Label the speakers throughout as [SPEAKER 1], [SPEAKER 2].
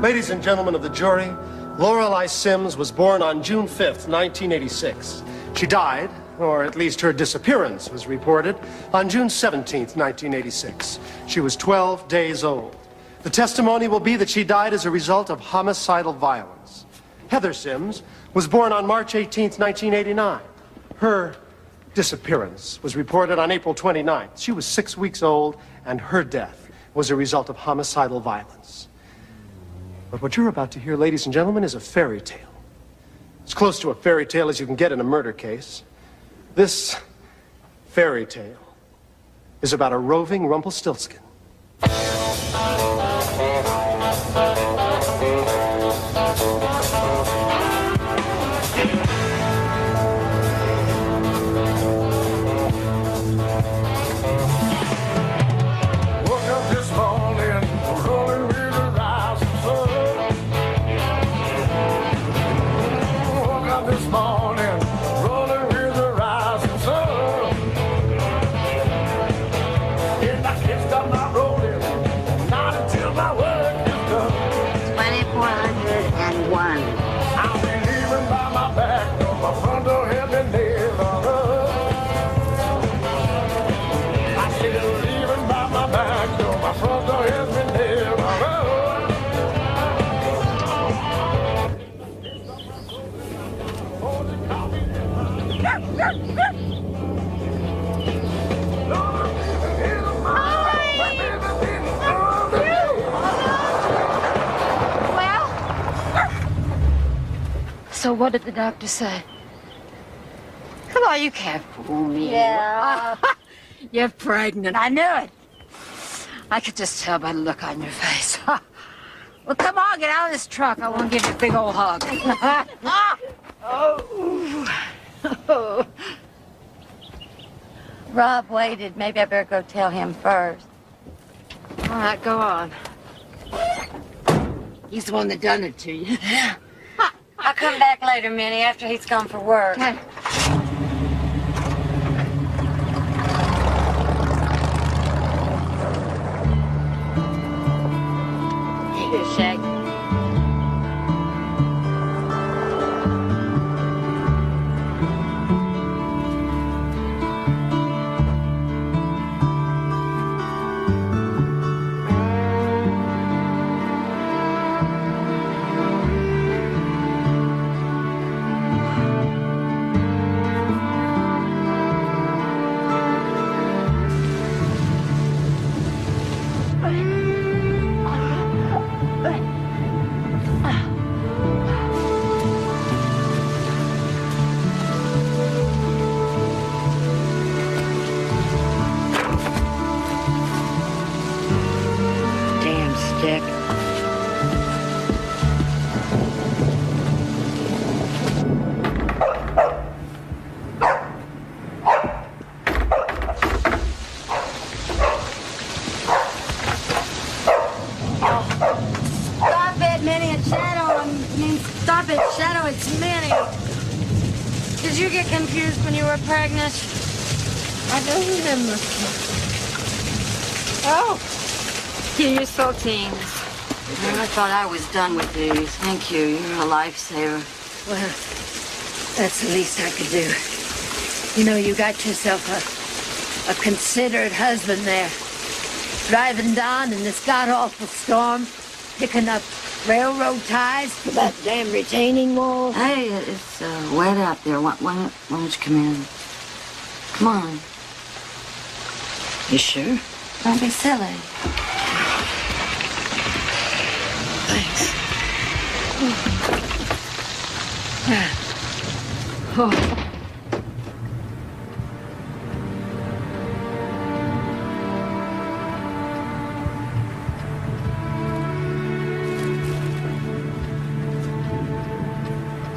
[SPEAKER 1] Ladies and gentlemen of the jury, Lorelei Sims was born on June 5th, 1986. She died, or at least her disappearance was reported, on June 17th, 1986. She was 12 days old. The testimony will be that she died as a result of homicidal violence. Heather Sims was born on March 18th, 1989. Her disappearance was reported on April 29th. She was 6 weeks old, and her death was a result of homicidal violence. But what you're about to hear, ladies and gentlemen, is a fairy tale. As close to a fairy tale as you can get in a murder case. This fairy tale is about a roving Rumpelstiltskin.
[SPEAKER 2] So what did the doctor say? Come on, you can't fool me.
[SPEAKER 3] Yeah.
[SPEAKER 2] You're pregnant. I knew it. I could just tell by the look on your face. Well, come on, get out of this truck. I want to give you a big old hug.
[SPEAKER 3] Oh. Rob waited. Maybe I better go tell him first.
[SPEAKER 2] All right, go on. He's the one that done it to you.
[SPEAKER 3] I'll come back later, Minnie, after he's gone for work.
[SPEAKER 2] Okay.
[SPEAKER 3] Here, Shag. Confused when you were pregnant?
[SPEAKER 2] I don't remember. Oh,
[SPEAKER 3] Give your saltines. I thought I was done with these. Thank you. You're a lifesaver.
[SPEAKER 2] well, that's the least I could do. You know, you got yourself a considerate husband there. Driving down in this god-awful storm, picking up railroad ties for that damn retaining wall.
[SPEAKER 3] Hey, it's wet out there. Why don't you come in? Come on.
[SPEAKER 2] You sure?
[SPEAKER 3] Don't be silly.
[SPEAKER 2] Thanks. Oh.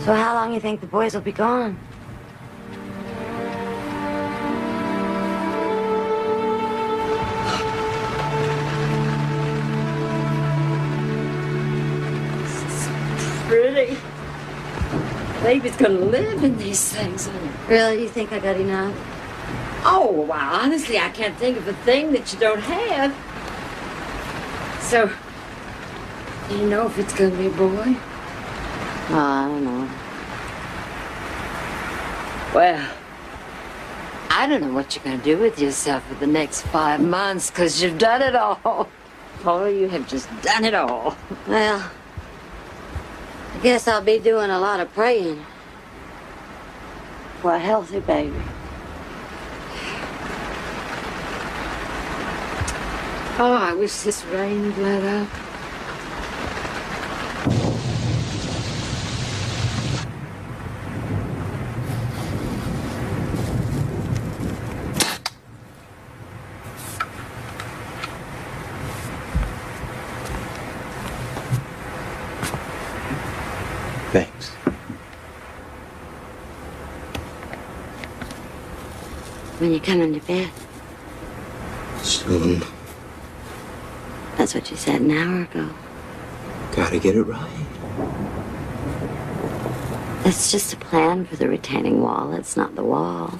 [SPEAKER 3] So how long you think the boys will be gone?
[SPEAKER 2] Pretty. Baby's gonna live in these things.
[SPEAKER 3] Really? You think I got enough?
[SPEAKER 2] Oh, well, honestly, I can't think of a thing that you don't have. So,
[SPEAKER 3] Do you know if it's gonna be a boy? I don't know. Well, I don't know what you're gonna do with yourself for the next 5 months, because you've done it all. Paula, you have just done it all. Well, I guess I'll be doing a lot of praying for a healthy baby. Oh, I wish this rain would let up.
[SPEAKER 4] Thanks.
[SPEAKER 3] When you coming to bed?
[SPEAKER 4] Soon.
[SPEAKER 3] That's what you said an hour ago.
[SPEAKER 4] Gotta get it right.
[SPEAKER 3] It's just a plan for the retaining wall. It's not the wall.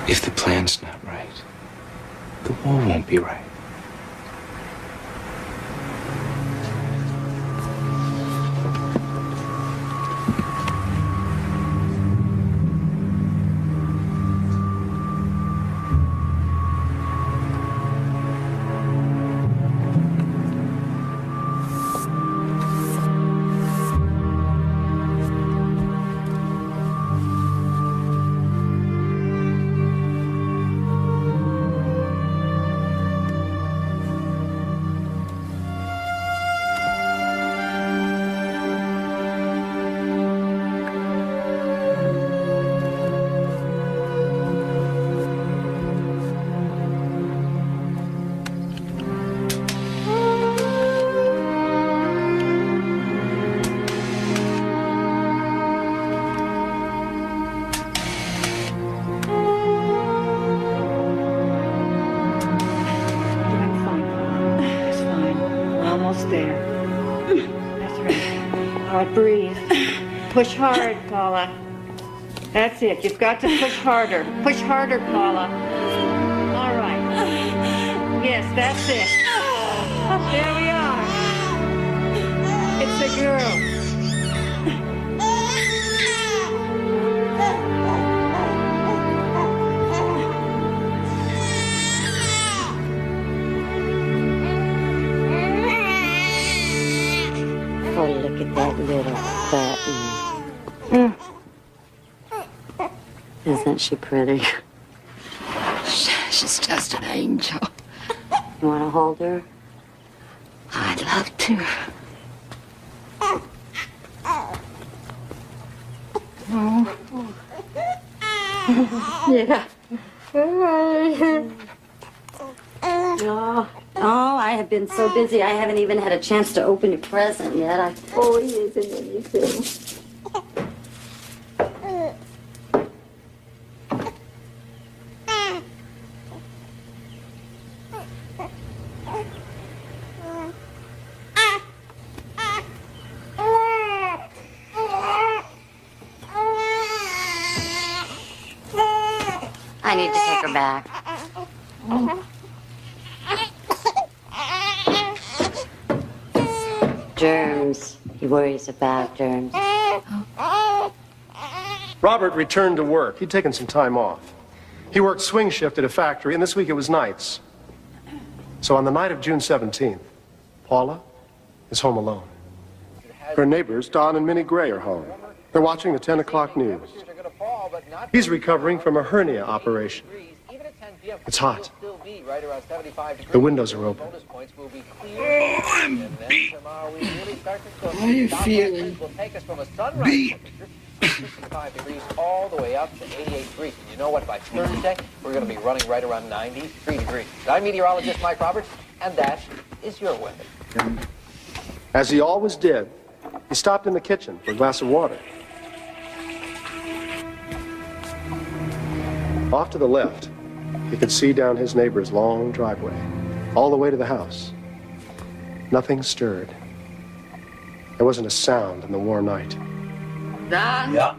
[SPEAKER 4] If the plan's not right, the wall won't be right.
[SPEAKER 5] Breathe. Push hard, Paula. That's it. You've got to push harder. Push harder, Paula. All right. Yes, that's it. There we are. It's a girl.
[SPEAKER 3] Oh, look at that little button. Isn't she pretty? She's just an angel. You want to hold her? I'd love to. Oh. Yeah. Oh, I have been so busy, I haven't even had a chance to open your present yet. Oh, he isn't anything. I need to take her back. Germs. He worries about germs.
[SPEAKER 1] Robert returned to work. He'd taken some time off. He worked swing shift at a factory, and this week it was nights. So on the night of June 17th, Paula is home alone. Her neighbors, Don and Minnie Gray, are home. They're watching the 10 o'clock news. He's recovering from a hernia operation. It's hot. The windows are open.
[SPEAKER 6] Oh, I'm beat. How are you feeling? Beat.
[SPEAKER 7] 65 degrees all the way up to 88 degrees. And you know what? By Thursday, we're going to be running right around 93 degrees. I'm meteorologist Mike Roberts, and that is your weather.
[SPEAKER 1] As he always did, he stopped in the kitchen for a glass of water. Off to the left, he could see down his neighbor's long driveway, all the way to the house. Nothing stirred. There wasn't a sound in the warm night.
[SPEAKER 3] Don?
[SPEAKER 6] Yeah.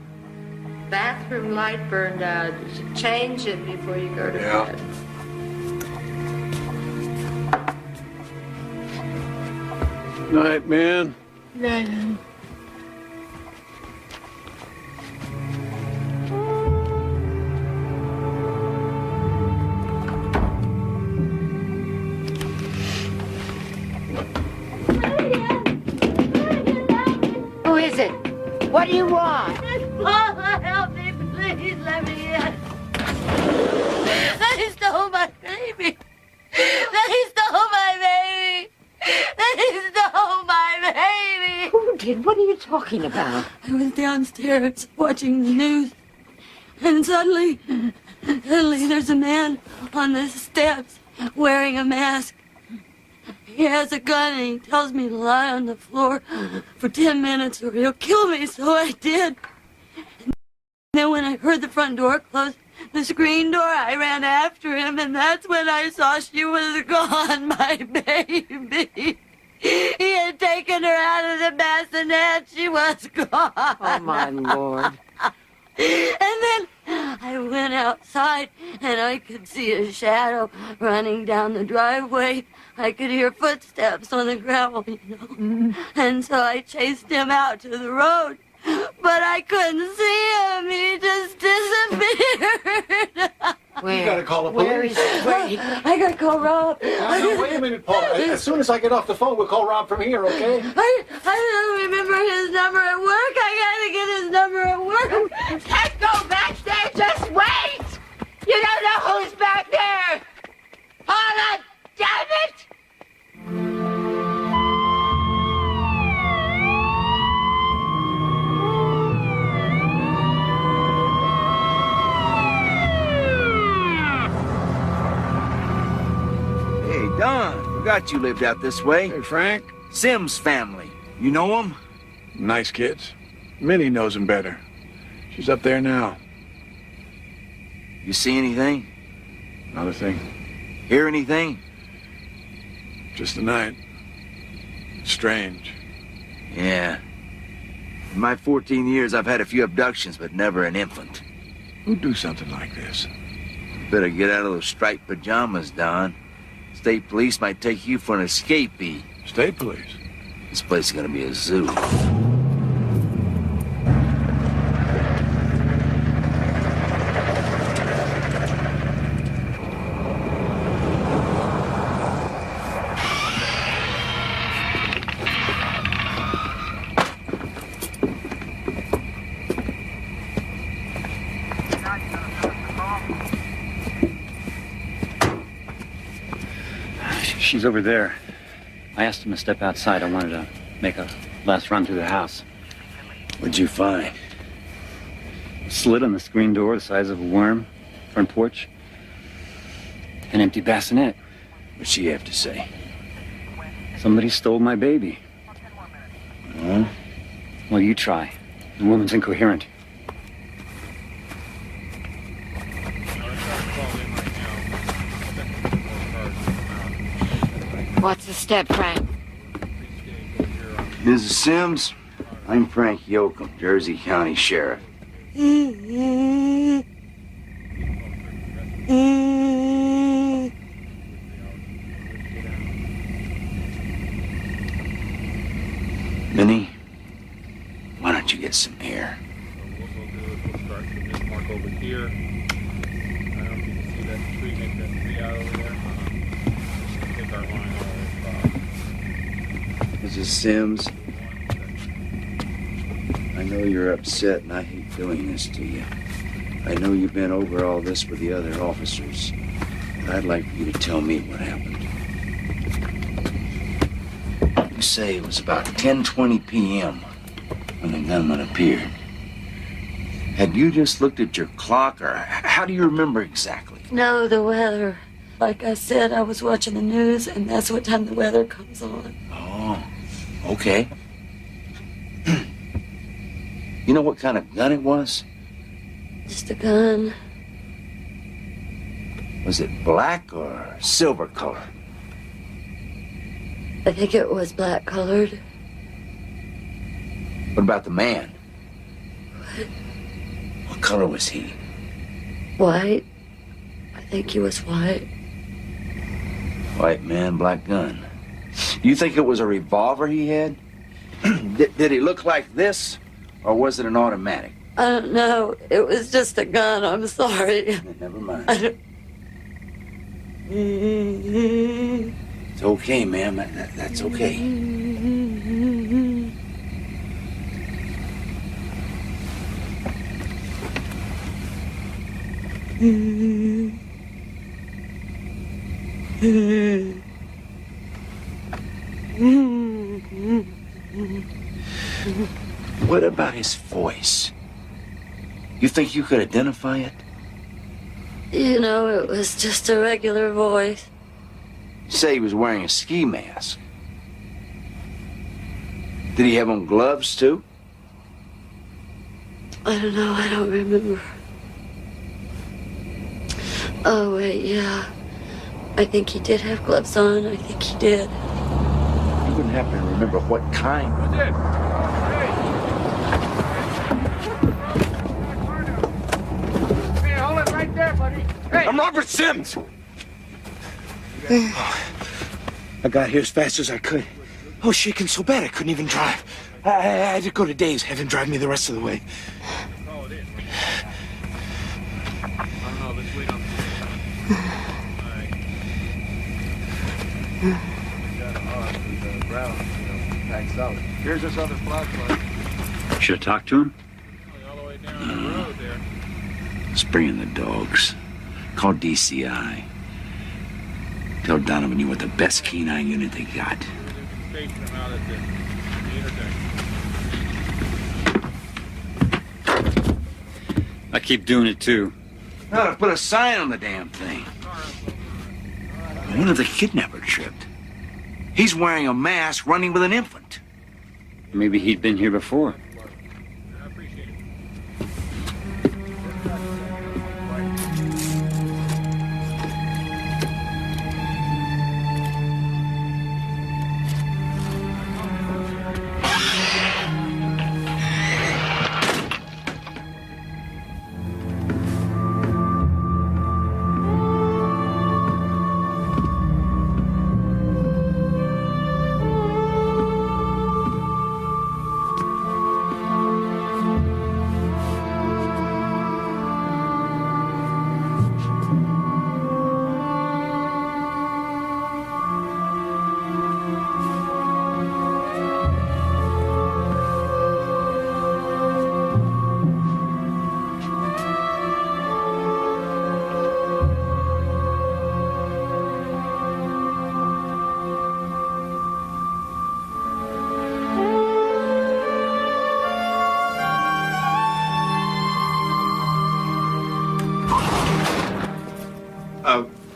[SPEAKER 5] bathroom light burned out. You should change it before you go to bed.
[SPEAKER 8] Night, man.
[SPEAKER 2] No.
[SPEAKER 3] Who is it? What do you want?
[SPEAKER 2] Paula, help me, please let me in. They stole my baby. They stole my baby. They stole my baby.
[SPEAKER 3] Who did? What are you talking about?
[SPEAKER 2] I was downstairs watching the news, and suddenly there's a man on the steps wearing a mask. He has a gun and he tells me to lie on the floor for 10 minutes or he'll kill me, so I did. And then when I heard the front door close, the screen door, I ran after him, and that's when I saw she was gone, my baby. He had taken her out of the bassinet. She was gone.
[SPEAKER 3] Oh, my Lord.
[SPEAKER 2] And then I went outside, and I could see a shadow running down the driveway. I could hear footsteps on the gravel, you know. And so I chased him out to the road. But I couldn't see him. He just disappeared.
[SPEAKER 3] Where?
[SPEAKER 8] You gotta call the police.
[SPEAKER 3] Where is he? Where he?
[SPEAKER 2] I gotta call Rob.
[SPEAKER 8] No, wait a minute, Paula. As soon as I get off the phone, we'll call Rob from here, okay?
[SPEAKER 2] I don't remember his number at work. I gotta get his number at work.
[SPEAKER 3] Can't go back there. Just wait. You don't know who's back there. Paula, damn it.
[SPEAKER 9] Hey, Don, forgot you lived out this way.
[SPEAKER 8] Hey, Frank.
[SPEAKER 9] Sims family. You know them?
[SPEAKER 8] Nice kids. Minnie knows them better. She's up there now.
[SPEAKER 9] You see anything?
[SPEAKER 8] Another thing.
[SPEAKER 9] Hear anything?
[SPEAKER 8] Just the night. Strange.
[SPEAKER 9] Yeah. In my 14 years, I've had a few abductions, but never an infant.
[SPEAKER 8] Who'd do something like this?
[SPEAKER 9] Better get out of those striped pajamas, Don. State police might take you for an escapee.
[SPEAKER 8] State police?
[SPEAKER 9] This place is gonna be a zoo.
[SPEAKER 10] She's over there. I asked him to step outside. I wanted to make a last run through the house.
[SPEAKER 9] What'd you find?
[SPEAKER 10] A slit on the screen door the size of a worm. Front porch. An empty bassinet.
[SPEAKER 9] What'd she have to say?
[SPEAKER 10] Somebody stole my baby.
[SPEAKER 9] Huh?
[SPEAKER 10] Well, you try. The woman's incoherent.
[SPEAKER 3] What's the step, Frank?
[SPEAKER 9] Mrs. Sims, I'm Frank Yoakum, Jersey County Sheriff. Minnie, why don't you get some air?
[SPEAKER 11] We'll start from this mark over here. I don't know if you can see that tree, make that tree out over there. Just take our line all the way across.
[SPEAKER 9] Mrs. Sims, I know you're upset and I hate doing this to you. I know you've been over all this with the other officers, but I'd like for you to tell me what happened. You say it was about 10:20 p.m. when the gunman appeared. Had you just looked at your clock, or how do you remember exactly?
[SPEAKER 2] No, the weather. Like I said, I was watching the news, and that's what time the weather comes on.
[SPEAKER 9] Oh, okay. You know what kind of gun it was?
[SPEAKER 2] Just a gun.
[SPEAKER 9] Was it black or silver color?
[SPEAKER 2] I think it was black colored.
[SPEAKER 9] What about the man?
[SPEAKER 2] What?
[SPEAKER 9] Well, What color was he?
[SPEAKER 2] White. I think he was white.
[SPEAKER 9] White man, black gun. You think it was a revolver he had? Did he look like this, or was it an automatic?
[SPEAKER 2] I don't know. It was just a gun. I'm sorry.
[SPEAKER 9] Never mind. It's okay, ma'am. That's okay. What about his voice? You think you could identify it?
[SPEAKER 2] You know, it was just a regular voice.
[SPEAKER 9] Say he was wearing a ski mask. Did he have on gloves, too?
[SPEAKER 2] I don't know. I don't remember. Oh, wait, yeah. I think he did have gloves on. I think he did.
[SPEAKER 9] You wouldn't happen to remember what kind.
[SPEAKER 11] Who's it? Hey, hold it right there, buddy. Hey!
[SPEAKER 8] I'm Robert Sims. I got here as fast as I could. I was shaking so bad I couldn't even drive. I had to go to Dave's, have him drive me the rest of the way.
[SPEAKER 11] Call it in. I don't know, let's wait on Here's this other flashlight.
[SPEAKER 10] Should have talked to him?
[SPEAKER 11] All the way down the road there.
[SPEAKER 9] Let's bring in the dogs. Call DCI. Tell Donovan you want the best canine unit they got.
[SPEAKER 11] Station them out at the intersection.
[SPEAKER 10] I keep doing it too.
[SPEAKER 9] Ought to put a sign on the damn thing. I wonder if the kidnapper tripped. He's wearing a mask running with an infant.
[SPEAKER 10] Maybe he'd been here before.
[SPEAKER 11] I appreciate it.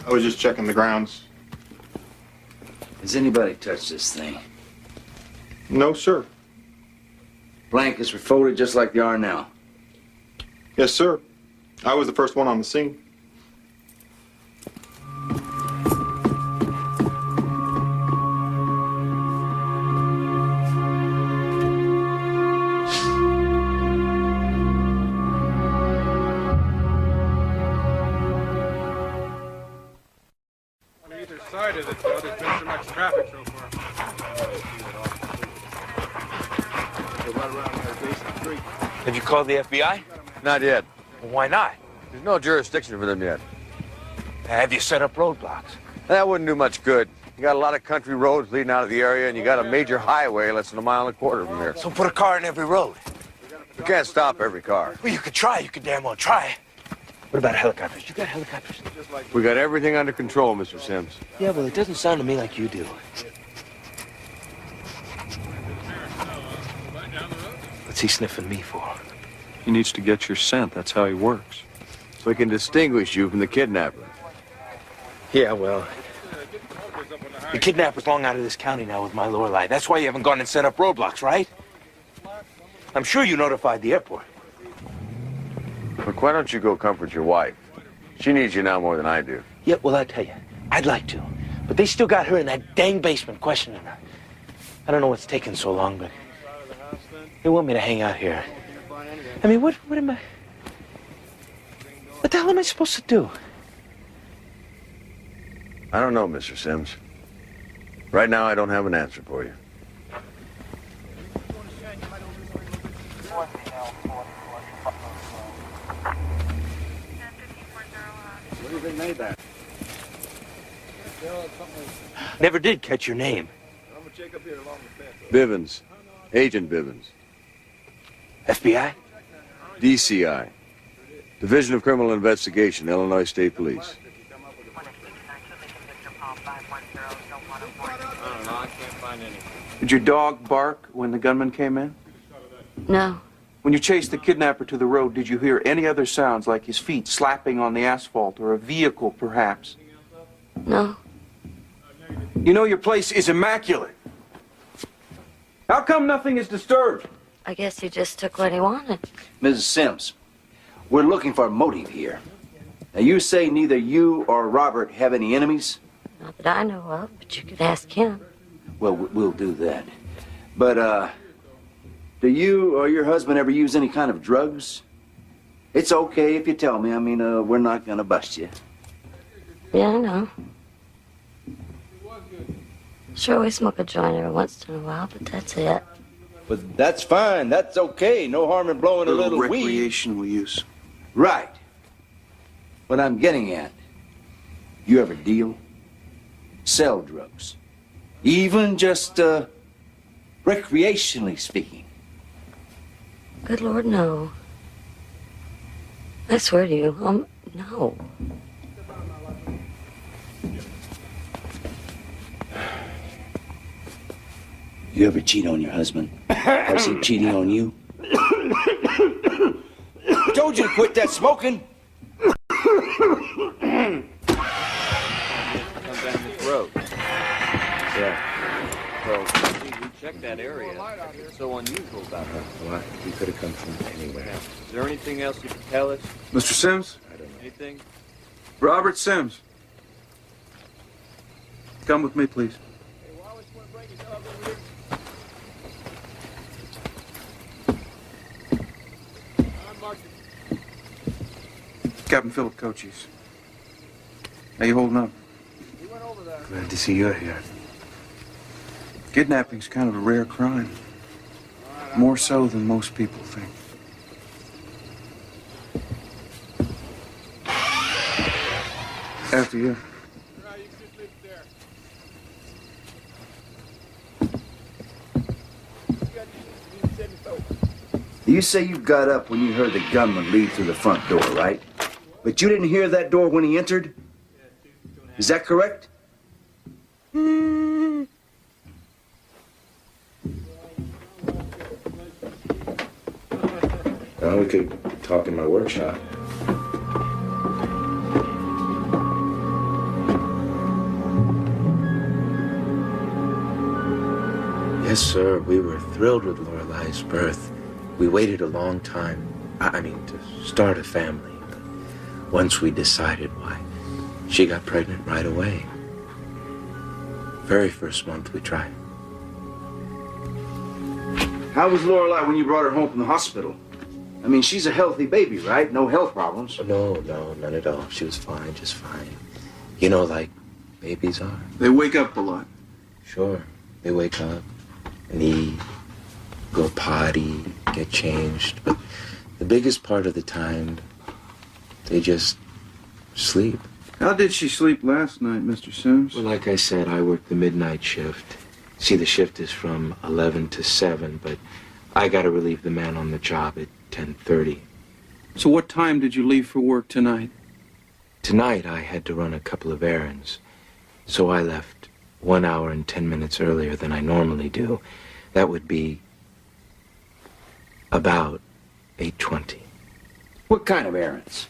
[SPEAKER 12] I was just checking the grounds.
[SPEAKER 9] Has anybody touched this thing?
[SPEAKER 12] No, sir.
[SPEAKER 9] Blankets were folded just like they are now.
[SPEAKER 12] Yes, sir. I was the first one on the scene.
[SPEAKER 11] On either side of it, though, there's been so much traffic so far.
[SPEAKER 13] Have you called the FBI?
[SPEAKER 14] Not yet.
[SPEAKER 13] Well, why not?
[SPEAKER 14] There's no jurisdiction for them yet.
[SPEAKER 13] Have you set up roadblocks?
[SPEAKER 14] That wouldn't do much good. You got a lot of country roads leading out of the area, and you got a major highway less than 1.25 miles from here.
[SPEAKER 13] So put a car in every road.
[SPEAKER 14] You can't stop every car.
[SPEAKER 13] Well, you could try. You could damn well try. What about helicopters? You got helicopters?
[SPEAKER 14] We got everything under control, Mr. Sims.
[SPEAKER 13] Yeah, well, it doesn't sound to me like you do. What's he sniffing me for?
[SPEAKER 8] He needs to get your scent. That's how he works.
[SPEAKER 14] So he can distinguish you from the kidnapper.
[SPEAKER 13] Yeah, well, the kidnapper's long out of this county now with my Lorelei. That's why you haven't gone and set up roadblocks, right? I'm sure you notified the airport.
[SPEAKER 14] Look, why don't you go comfort your wife? She needs you now more than I do.
[SPEAKER 13] Yeah, well, I tell you, I'd like to. But they still got her in that dang basement questioning her. I don't know what's taking so long, but they want me to hang out here. I mean, what am I... What the hell am I supposed to do?
[SPEAKER 14] I don't know, Mr. Sims. Right now, I don't have an answer for you.
[SPEAKER 13] What do you think made that? Never did catch your name.
[SPEAKER 14] Bivens. Agent Bivens.
[SPEAKER 13] FBI?
[SPEAKER 14] DCI. Division of Criminal Investigation, Illinois State Police.
[SPEAKER 13] Did your dog bark when the gunman came in?
[SPEAKER 3] No.
[SPEAKER 13] When you chased the kidnapper to the road, did you hear any other sounds like his feet slapping on the asphalt or a vehicle, perhaps?
[SPEAKER 3] No.
[SPEAKER 13] You know your place is immaculate. How come nothing is disturbed?
[SPEAKER 3] I guess he just took what he wanted.
[SPEAKER 9] Mrs. Sims, we're looking for a motive here. Now, you say neither you or Robert have any enemies?
[SPEAKER 3] Not that I know of, but you could ask him.
[SPEAKER 9] Well, we'll do that. But, do you or your husband ever use any kind of drugs? It's okay if you tell me. I mean, we're not gonna bust you.
[SPEAKER 3] Yeah, I know. Sure, we smoke a joint every once in a while, but that's it.
[SPEAKER 9] But that's fine. That's okay. No harm in blowing a little weed.
[SPEAKER 13] Recreational use.
[SPEAKER 9] Right. What I'm getting at, you ever deal? Sell drugs? Even just, recreationally speaking?
[SPEAKER 3] Good Lord, no. I swear to you, no.
[SPEAKER 9] You ever cheat on your husband? Or is he cheating on you? I told you to quit that smoking!
[SPEAKER 10] Come down this road. Yeah. So, we checked that area. What's so unusual about that?
[SPEAKER 4] Well, we could have come from anywhere.
[SPEAKER 10] Is there anything else you can tell us?
[SPEAKER 13] Mr. Sims?
[SPEAKER 4] I don't know.
[SPEAKER 10] Anything?
[SPEAKER 13] Robert Sims. Come with me, please. Captain Philip Cochise. How you holding up?
[SPEAKER 4] Glad to see you're here.
[SPEAKER 13] Kidnapping's kind of a rare crime. More so than most people think. After you.
[SPEAKER 9] You say you got up when you heard the gunman leave through the front door, right? But you didn't hear that door when he entered? Is that correct?
[SPEAKER 13] Well,
[SPEAKER 4] we could talk in my workshop. Yes, sir. We were thrilled with Lorelei's birth. We waited a long time. I mean, to start a family. But once we decided, why, she got pregnant right away. Very first month we tried.
[SPEAKER 9] How was Lorelei when you brought her home from the hospital? I mean, she's a healthy baby, right? No health problems.
[SPEAKER 4] No, none at all. She was fine, just fine. You know, like babies are.
[SPEAKER 13] They wake up a lot.
[SPEAKER 4] Sure. They wake up and eat, go potty, get changed. But the biggest part of the time, they just sleep.
[SPEAKER 13] How did she sleep last night, Mr. Sims?
[SPEAKER 4] Well, like I said, I work the midnight shift. See, the shift is from 11 to 7, but I got to relieve the man on the job at 10:30.
[SPEAKER 13] So what time did you leave for work tonight?
[SPEAKER 4] Tonight, I had to run a couple of errands. So I left 1 hour and 10 minutes earlier than I normally do. That would be about 8:20.
[SPEAKER 9] What kind of errands?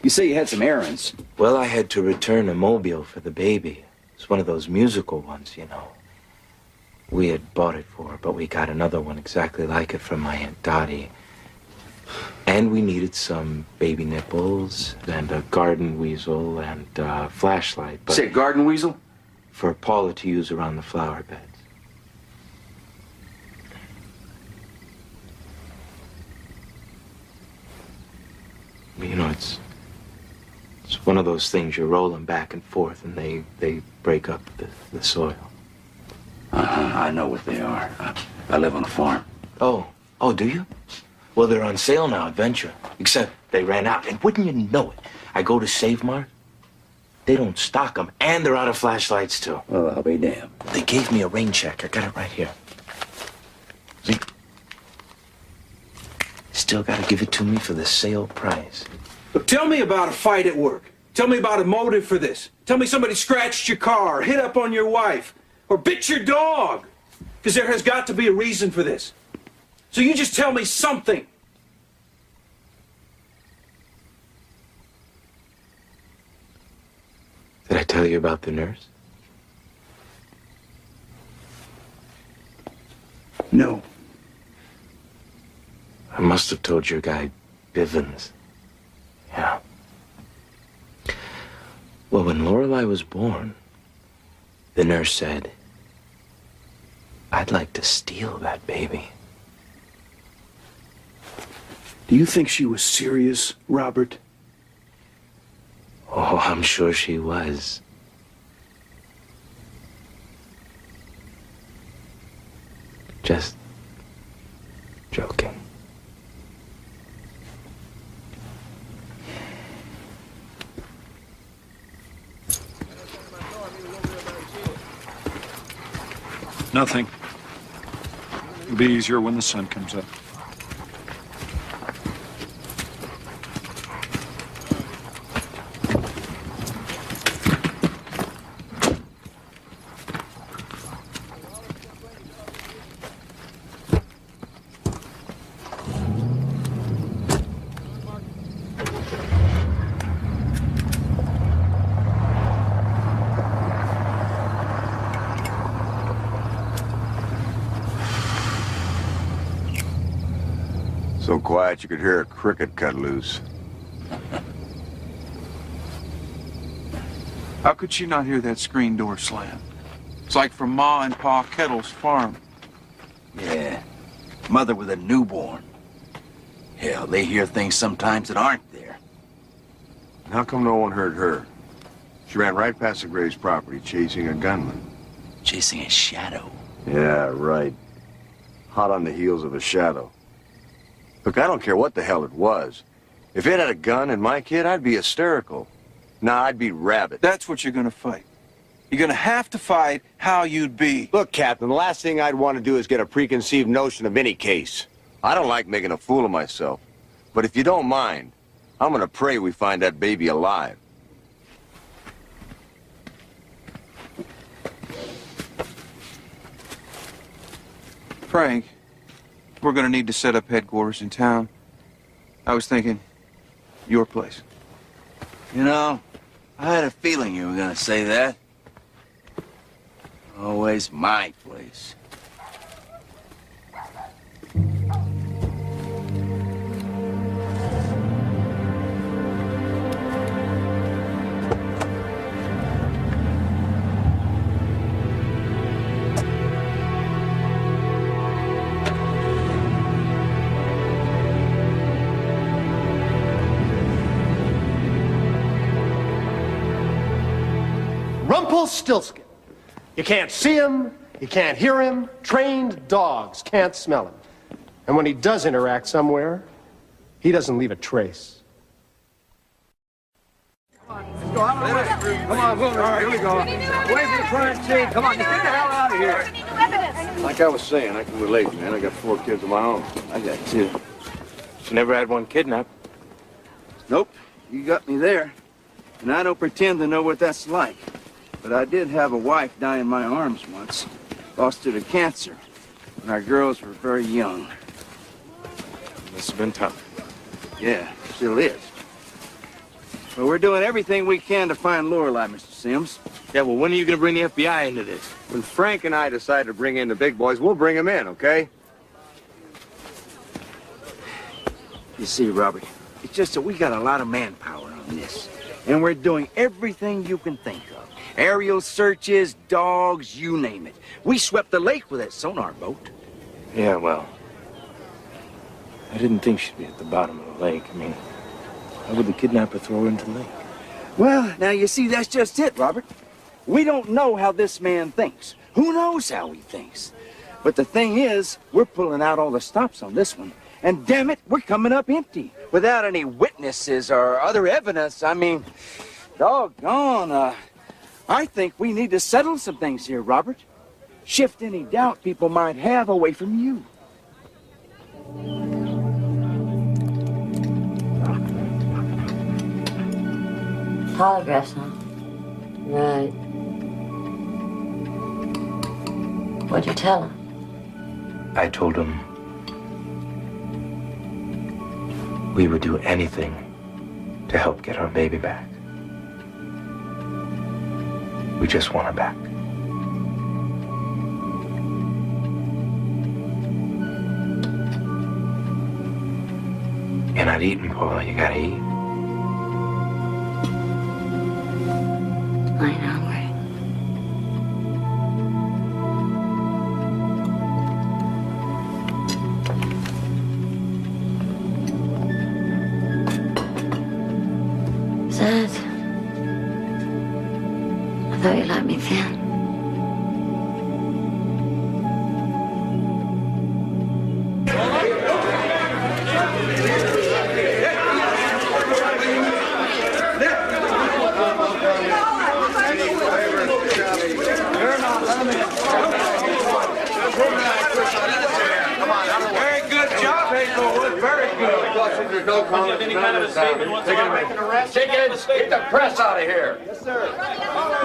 [SPEAKER 9] You say you had some errands.
[SPEAKER 4] Well, I had to return a mobile for the baby. It's one of those musical ones, you know. We had bought it for her, but we got another one exactly like it from my Aunt Dottie. And we needed some baby nipples and a garden weasel and a flashlight. But
[SPEAKER 9] Say garden weasel?
[SPEAKER 4] for Paula to use around the flower beds. You know, One of those things you roll them back and forth and they break up the soil.
[SPEAKER 9] I know what they are. I live on a farm.
[SPEAKER 4] Oh, do you? Well, they're on sale now at Venture. Except they ran out. And wouldn't you know it, I go to Save Mart. They don't stock them. And they're out of flashlights, too.
[SPEAKER 9] Well, I'll be damned.
[SPEAKER 4] They gave me a rain check. I got it right here. See? Still got to give it to me for the sale price.
[SPEAKER 8] Look, tell me about a fight at work. Tell me about a motive for this. Tell me somebody scratched your car, or hit up on your wife, or bit your dog. Because there has got to be a reason for this. So you just tell me something.
[SPEAKER 4] Did I tell you about the nurse?
[SPEAKER 8] No.
[SPEAKER 4] I must have told your guy, Bivens. Yeah. Well, when Lorelei was born, the nurse said, I'd like to steal that baby.
[SPEAKER 8] Do you think she was serious, Robert?
[SPEAKER 4] Oh, I'm sure she was. Just joking.
[SPEAKER 15] Nothing. It'll be easier when the sun comes up.
[SPEAKER 14] So quiet you could hear a cricket cut loose.
[SPEAKER 15] How could she not hear that screen door slam? It's like from Ma and Pa Kettle's farm.
[SPEAKER 9] Yeah. Mother with a newborn. Hell, they hear things sometimes that aren't there.
[SPEAKER 14] How come no one heard her? She ran right past the Graves' property chasing a gunman.
[SPEAKER 9] Chasing a shadow.
[SPEAKER 14] Yeah, right. Hot on the heels of a shadow. Look, I don't care what the hell it was. If it had a gun and my kid, I'd be hysterical. Nah, I'd be rabid.
[SPEAKER 15] That's what you're gonna fight. You're gonna have to fight how you'd be.
[SPEAKER 14] Look, Captain, the last thing I'd want to do is get a preconceived notion of any case. I don't like making a fool of myself. But if you don't mind, I'm gonna pray we find that baby alive.
[SPEAKER 15] Frank, we're gonna need to set up headquarters in town. I was thinking, your place.
[SPEAKER 9] You know, I had a feeling you were gonna say that. Always my place.
[SPEAKER 1] Rumpelstiltskin. You can't see him, you can't hear him, trained dogs can't smell him. And when he does interact somewhere, he doesn't leave a trace.
[SPEAKER 6] Come on, move. All right, here we go. Wait for the crime scene. Come on, just get the hell out of here.
[SPEAKER 14] Like I was saying, I can relate, man. I got 4 kids of my own.
[SPEAKER 9] I got 2.
[SPEAKER 4] She never had one kidnapped.
[SPEAKER 9] Nope, you got me there. And I don't pretend to know what that's like. But I did have a wife die in my arms once. Lost her to cancer. When our girls were very young.
[SPEAKER 4] Must have been tough.
[SPEAKER 9] Yeah, still is. Well, we're doing everything we can to find Lorelei, Mr. Sims.
[SPEAKER 4] Yeah, well, when are you going to bring the FBI into this?
[SPEAKER 14] When Frank and I decide to bring in the big boys, we'll bring them in, okay?
[SPEAKER 9] You see, Robert, it's just that we got a lot of manpower on this. And we're doing everything you can think of. Aerial searches, dogs, you name it. We swept the lake with that sonar boat.
[SPEAKER 4] Yeah, well, I didn't think she'd be at the bottom of the lake. I mean, how would the kidnapper throw her into the lake?
[SPEAKER 9] Well, now you see, that's just it, Robert. We don't know how this man thinks. Who knows how he thinks? But the thing is, we're pulling out all the stops on this one. And damn it, we're coming up empty. Without any witnesses or other evidence. I mean, doggone, I think we need to settle some things here, Robert. Shift any doubt people might have away from you.
[SPEAKER 3] Polygraphs, huh? Right. What'd you tell him?
[SPEAKER 4] I told him we would do anything to help get our baby back. We just want her back. You're not eating, Paula. You gotta eat.
[SPEAKER 3] I ain't hungry. Is that it? I thought you liked me thin.
[SPEAKER 8] Very good job, Hazelwood. Very good.
[SPEAKER 6] There's no comment.
[SPEAKER 7] Any kind of a statement whatsoever?
[SPEAKER 6] Make an arrest? Chickens, get the press out of here. Yes, sir.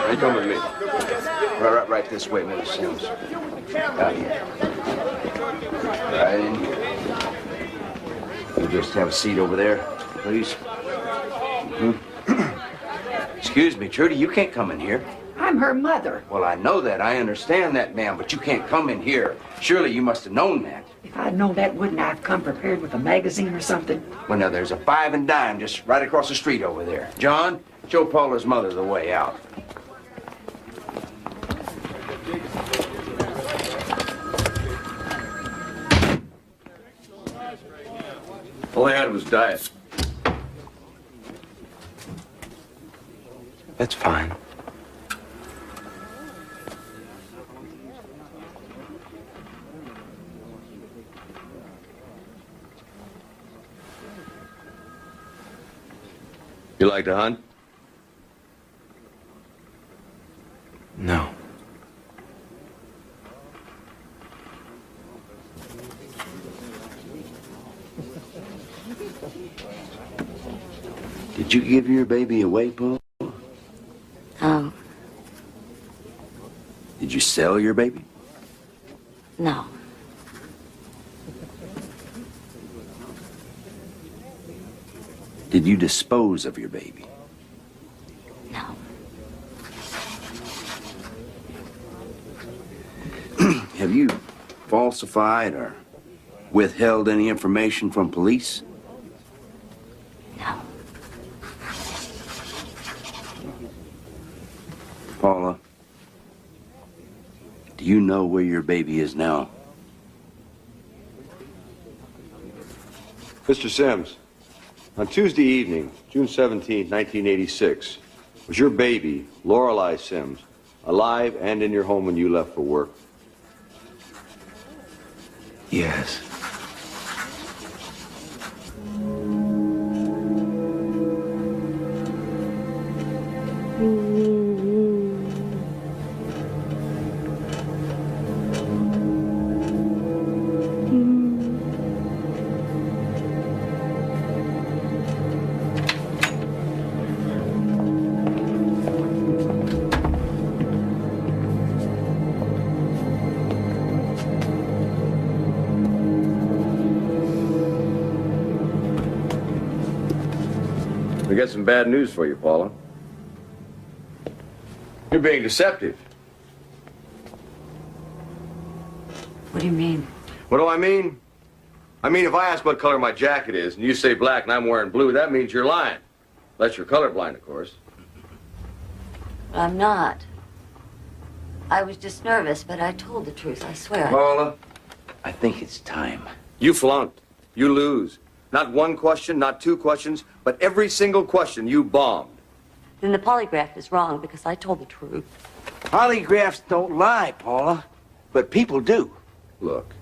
[SPEAKER 9] You come with me. Right this way, Mr. Sims. Out here. Right in here. You just have a seat over there, please. Excuse me, Trudy, you can't come in here.
[SPEAKER 16] I'm her mother.
[SPEAKER 9] Well, I know that. I understand that, ma'am, but you can't come in here. Surely you must have known that.
[SPEAKER 16] If I'd known that, wouldn't I have come prepared with a magazine or something?
[SPEAKER 9] Well, now, there's a 5 and dime just right across the street over there. John, show Paula's mother the way out.
[SPEAKER 14] All I had was diet.
[SPEAKER 4] That's fine.
[SPEAKER 14] You like to hunt?
[SPEAKER 4] No.
[SPEAKER 9] Did you give your baby away, Paul?
[SPEAKER 3] Oh,
[SPEAKER 9] Did you sell your baby?
[SPEAKER 3] no.
[SPEAKER 9] Did you dispose of your baby?
[SPEAKER 3] No.
[SPEAKER 9] Have you falsified or withheld any information from police?
[SPEAKER 3] No.
[SPEAKER 9] Paula, do you know where your baby is now?
[SPEAKER 14] Mr. Sims, on Tuesday evening, June 17, 1986, was your baby, Lorelei Sims, alive and in your home when you left for work?
[SPEAKER 4] Yes.
[SPEAKER 14] We got some bad news for you, Paula. You're being deceptive.
[SPEAKER 3] What do you mean?
[SPEAKER 14] What do I mean? I mean, if I ask what color my jacket is and you say black and I'm wearing blue, that means you're lying. Unless you're colorblind, of course.
[SPEAKER 3] I'm not. I was just nervous, but I told the truth, I swear.
[SPEAKER 9] Paula, I think it's time.
[SPEAKER 14] You flunked. You lose. Not one question, not two questions, but every single question you bombed.
[SPEAKER 3] Then the polygraph is wrong because I told the truth.
[SPEAKER 9] Polygraphs don't lie, Paula, but people do.
[SPEAKER 14] Look,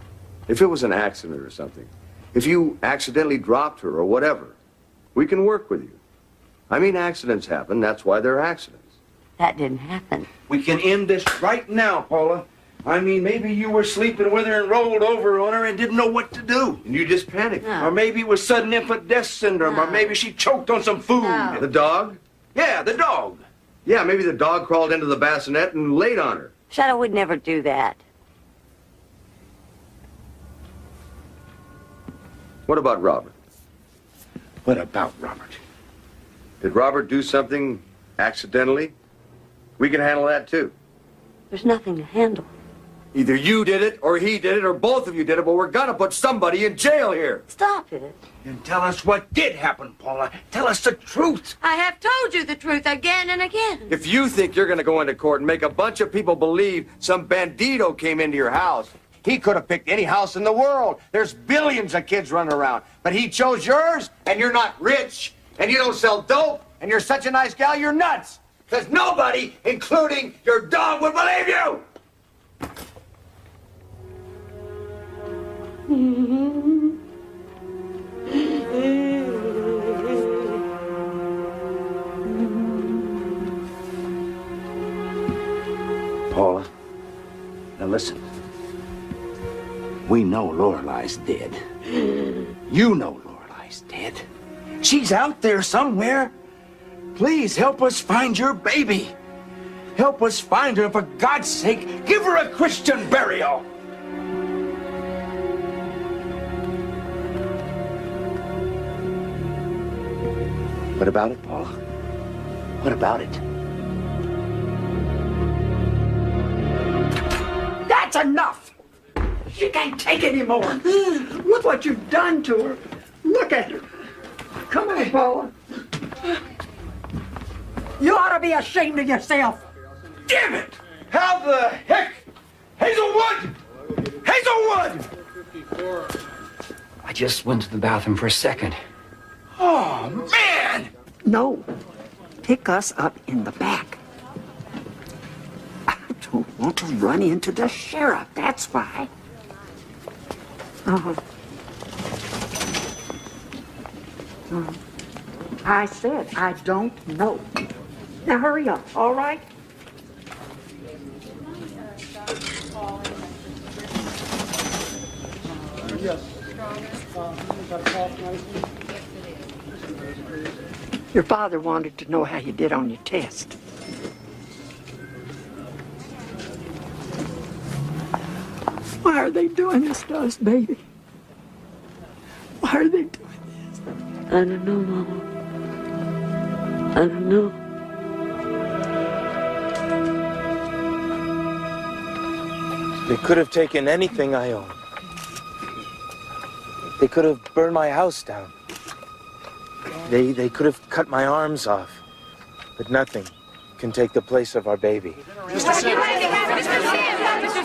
[SPEAKER 14] if it was an accident or something, if you accidentally dropped her or whatever, we can work with you. I mean, accidents happen. That's why they're accidents.
[SPEAKER 3] That didn't happen.
[SPEAKER 9] We can end this right now, Paula. I mean, maybe you were sleeping with her and rolled over on her and didn't know what to do.
[SPEAKER 14] And you just panicked.
[SPEAKER 3] No.
[SPEAKER 9] Or maybe it was sudden infant death syndrome.
[SPEAKER 3] No.
[SPEAKER 9] Or maybe she choked on some food.
[SPEAKER 3] No.
[SPEAKER 14] The dog?
[SPEAKER 9] Yeah, the dog.
[SPEAKER 14] Yeah, maybe the dog crawled into the bassinet and laid on her.
[SPEAKER 3] Shadow would never do that.
[SPEAKER 14] What about Robert?
[SPEAKER 9] What about Robert?
[SPEAKER 14] Did Robert do something accidentally? We can handle that too.
[SPEAKER 3] There's nothing to handle.
[SPEAKER 14] Either you did it, or he did it, or both of you did it, but we're gonna put somebody in jail here.
[SPEAKER 3] Stop it.
[SPEAKER 9] And tell us what did happen, Paula. Tell us the truth.
[SPEAKER 3] I have told you the truth again and again.
[SPEAKER 14] If you think you're gonna go into court and make a bunch of people believe some bandito came into your house, he could have picked any house in the world. There's billions of kids running around. But he chose yours, and you're not rich, and you don't sell dope, and you're such a nice gal, you're nuts. Because nobody, including your dog, would believe you!
[SPEAKER 9] Paula, now listen. We know Lorelei's dead. You know Lorelei's dead. She's out there somewhere. Please help us find your baby. Help us find her. For God's sake, give her a Christian burial. What about it, Paula? What about it?
[SPEAKER 16] That's enough! She can't take any more. Look what you've done to her. Look at her. Come on, Paula. You ought to be ashamed of yourself.
[SPEAKER 9] Damn it! How the heck? Hazelwood! Hazelwood!
[SPEAKER 10] I just went to the bathroom for a second.
[SPEAKER 9] Oh, man!
[SPEAKER 16] No. Pick us up in the back. I don't want to run into the sheriff, that's why. I said I don't know. Now hurry up, all right? Your father wanted to know how you did on your test. Why are they doing this to us, baby? Why are they doing this?
[SPEAKER 3] I don't know, Mama. I don't know.
[SPEAKER 4] They could have taken anything I own. They could have burned my house down. They could have cut my arms off. But nothing can take the place of our baby.
[SPEAKER 17] Mr.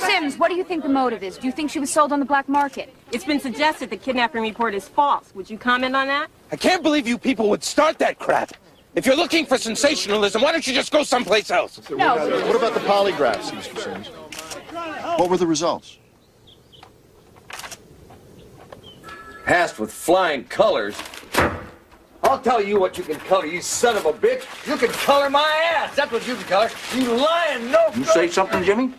[SPEAKER 17] Sims, what do you think the motive is? Do you think she was sold on the black market?
[SPEAKER 18] It's been suggested the kidnapping report is false. Would you comment on that?
[SPEAKER 13] I can't believe you people would start that crap. If you're looking for sensationalism, why don't you just go someplace else?
[SPEAKER 17] No.
[SPEAKER 19] What about the polygraphs, Mr. Sims? What were the results?
[SPEAKER 14] Passed with flying colors. I'll tell you what you can color, you son of a bitch. You can color my ass. That's what you can color. You lying no
[SPEAKER 9] You say something, Jimmy?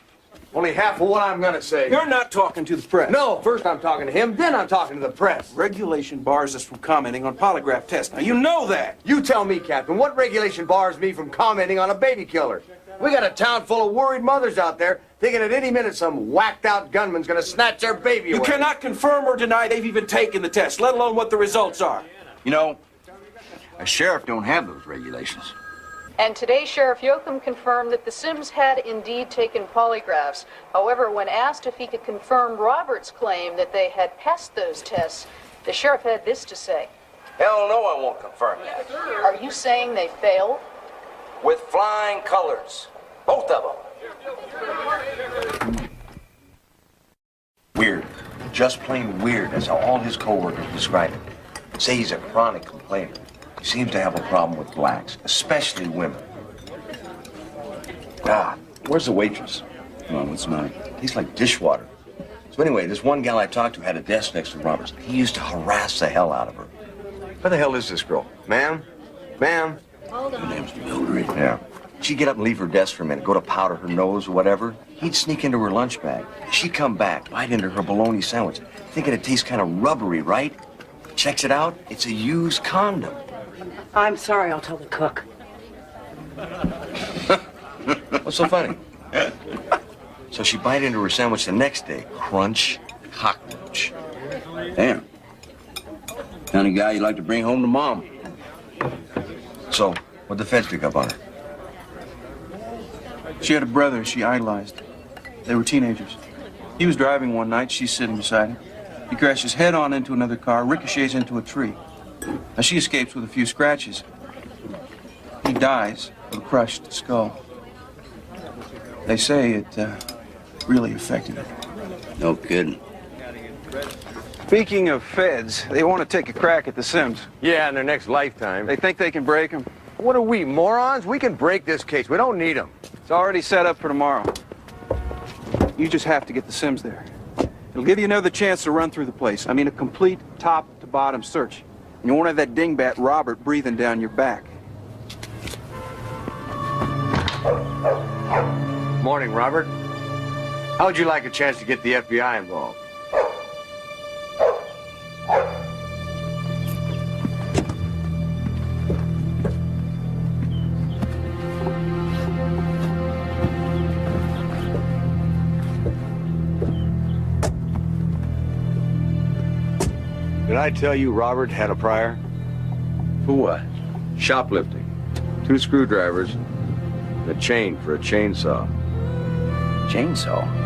[SPEAKER 14] Only half of what I'm gonna say.
[SPEAKER 8] You're not talking to the press.
[SPEAKER 14] No, first I'm talking to him, then I'm talking to the press.
[SPEAKER 8] Regulation bars us from commenting on polygraph tests. Now, you know that.
[SPEAKER 14] You tell me, Captain, what regulation bars me from commenting on a baby killer? We got a town full of worried mothers out there thinking at any minute some whacked-out gunman's gonna snatch their baby away.
[SPEAKER 8] You cannot confirm or deny they've even taken the test, let alone what the results are.
[SPEAKER 9] You know, a sheriff don't have those regulations.
[SPEAKER 20] And today, Sheriff Yoakum confirmed that the Sims had indeed taken polygraphs. However, when asked if he could confirm Robert's claim that they had passed those tests, the sheriff had this to say.
[SPEAKER 9] Hell no, I won't confirm that.
[SPEAKER 20] Are you saying they failed?
[SPEAKER 9] With flying colors. Both of them. Weird. Just plain weird. That's how all his co-workers describe it. Say he's a chronic complainer. He seems to have a problem with blacks, especially women.
[SPEAKER 14] Ah, where's the waitress? Come on, what's the matter? Tastes like dishwater. So anyway, this one gal I talked to had a desk next to Robert's. He used to harass the hell out of her. Where the hell is this girl? Ma'am? Ma'am? Her name's Mildred. Yeah. She'd get up and leave her desk for a minute, go to powder her nose or whatever. He'd sneak into her lunch bag. She'd come back, bite into her bologna sandwich, thinking it tastes kind of rubbery, right? Checks it out, it's a used condom.
[SPEAKER 16] I'm sorry, I'll tell the cook.
[SPEAKER 14] What's so funny? So she bite into her sandwich the next day. Crunch, cockroach. Damn. Kind of guy you'd like to bring home to Mom. So, what'd the feds pick up on her?
[SPEAKER 8] She had a brother she idolized. They were teenagers. He was driving one night, she's sitting beside him. He crashes head-on into another car, ricochets into a tree. Now, she escapes with a few scratches. He dies with a crushed skull. They say it really affected him.
[SPEAKER 14] No kidding.
[SPEAKER 8] Speaking of feds, they want to take a crack at the Sims.
[SPEAKER 14] Yeah, in their next lifetime.
[SPEAKER 8] They think they can break them.
[SPEAKER 14] What are we, morons? We can break this case. We don't need them.
[SPEAKER 8] It's already set up for tomorrow. You just have to get the Sims there. It'll give you another chance to run through the place. I mean, a complete top-to-bottom search. And you won't have that dingbat Robert breathing down your back.
[SPEAKER 14] Morning, Robert. How would you like a chance to get the FBI involved? Did I tell you Robert had a prior? For what? Shoplifting. 2 screwdrivers and a chain for a chainsaw.
[SPEAKER 9] Chainsaw?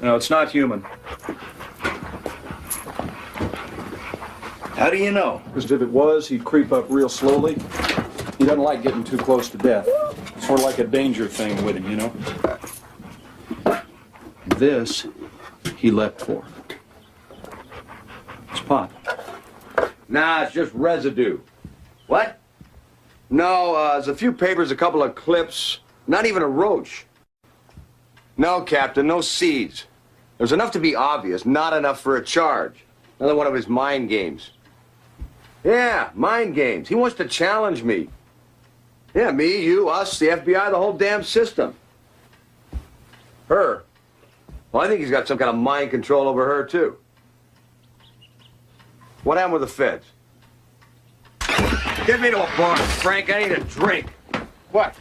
[SPEAKER 8] No, it's not human.
[SPEAKER 9] How do you know?
[SPEAKER 8] Because if it was, he'd creep up real slowly. He doesn't like getting too close to death. It's sort of like a danger thing with him, you know? This, he leapt for. It's pot.
[SPEAKER 14] Nah, it's just residue. What? No, there's a few papers, a couple of clips, not even a roach. No, Captain, no seeds. There's enough to be obvious, not enough for a charge. Another one of his mind games. Yeah, mind games. He wants to challenge me. Yeah, me, you, us, the FBI, the whole damn system. Her. Well, I think he's got some kind of mind control over her, too. What happened with the feds? Get me to a bar, Frank. I need a drink. What?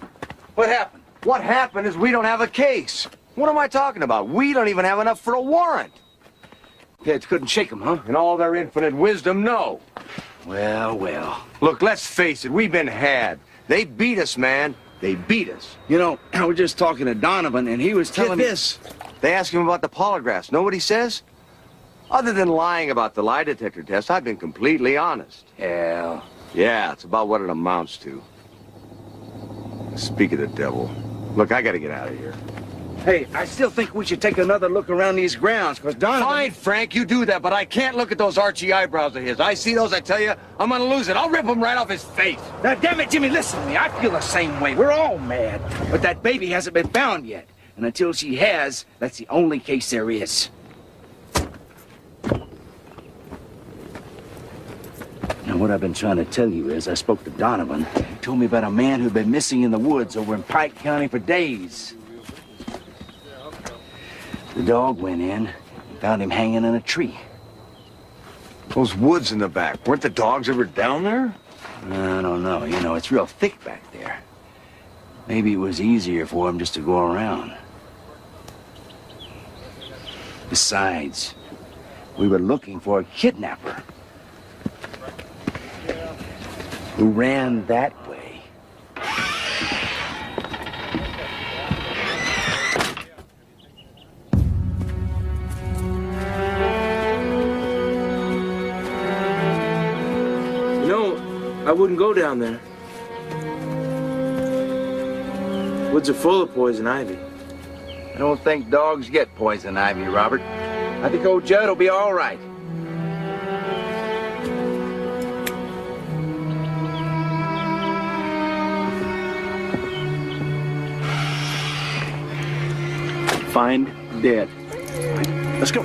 [SPEAKER 14] What happened? What happened is we don't have a case. What am I talking about? We don't even have enough for a warrant.
[SPEAKER 9] Feds couldn't shake them, huh?
[SPEAKER 14] In all their infinite wisdom, no.
[SPEAKER 9] Well, well.
[SPEAKER 14] Look, let's face it, we've been had. They beat us, man. They beat us.
[SPEAKER 9] You know, I was just talking to Donovan, and he was telling me...
[SPEAKER 14] Get this. They asked him about the polygraphs. Know what he says? Other than lying about the lie detector test, I've been completely honest.
[SPEAKER 9] Hell.
[SPEAKER 14] Yeah, it's about what it amounts to. Speak of the devil. Look, I gotta get out of here.
[SPEAKER 9] Hey, I still think we should take another look around these grounds, because Donovan...
[SPEAKER 14] Fine, Frank, you do that, but I can't look at those archy eyebrows of his. I see those, I tell you, I'm gonna lose it. I'll rip them right off his face.
[SPEAKER 9] Now, damn it, Jimmy, listen to me. I feel the same way. We're all mad. But that baby hasn't been found yet. And until she has, that's the only case there is. Now, what I've been trying to tell you is I spoke to Donovan. He told me about a man who'd been missing in the woods over in Pike County for days. The dog went in, Found him hanging in a tree.
[SPEAKER 14] Those woods in the back, weren't the dogs ever down there?
[SPEAKER 9] I don't know. You know, it's real thick back there. Maybe it was easier for him just to go around. Besides, we were looking for a kidnapper who ran that way.
[SPEAKER 4] You know, I wouldn't go down there. Woods are full of poison ivy.
[SPEAKER 9] I don't think dogs get poison ivy, Robert. I think old Judd will be all right.
[SPEAKER 13] Find dead. Let's go.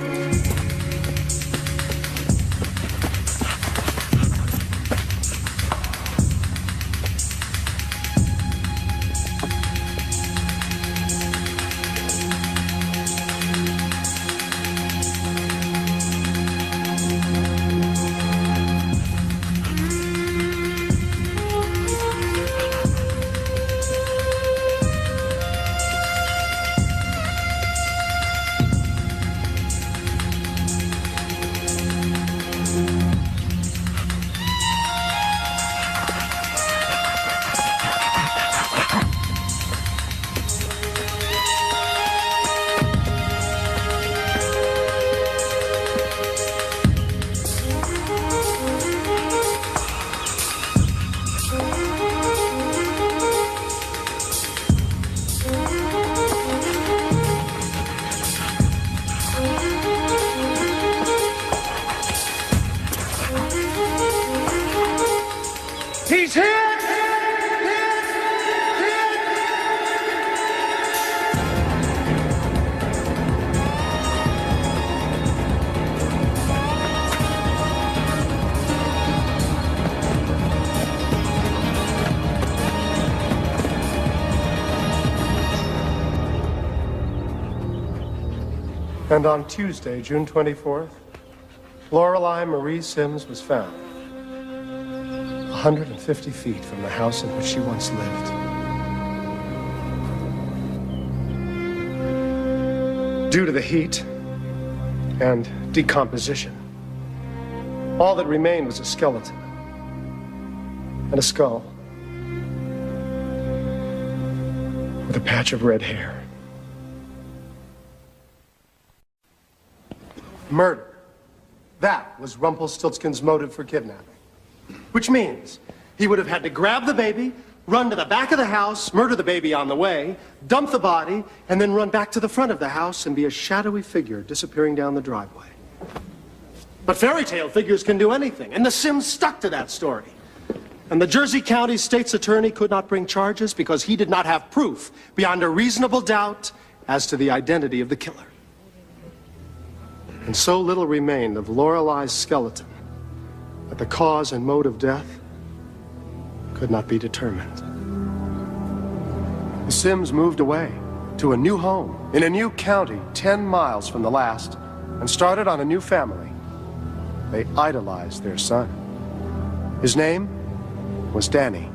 [SPEAKER 1] He's hit! And on Tuesday, June 24th, Lorelei Marie Sims was found 150 feet from the house in which she once lived. Due to the heat and decomposition, all that remained was a skeleton and a skull with a patch of red hair. Murder. That was Rumpelstiltskin's motive for kidnapping. Which means he would have had to grab the baby, run to the back of the house, murder the baby on the way, dump the body, and then run back to the front of the house and be a shadowy figure disappearing down the driveway. But fairy tale figures can do anything, and the Sims stuck to that story. And the Jersey County State's attorney could not bring charges because he did not have proof beyond a reasonable doubt as to the identity of the killer. And so little remained of Lorelei's skeleton that the cause and mode of death could not be determined. The Sims moved away to a new home in a new county 10 miles from the last and started on a new family. They idolized their son. His name was Danny.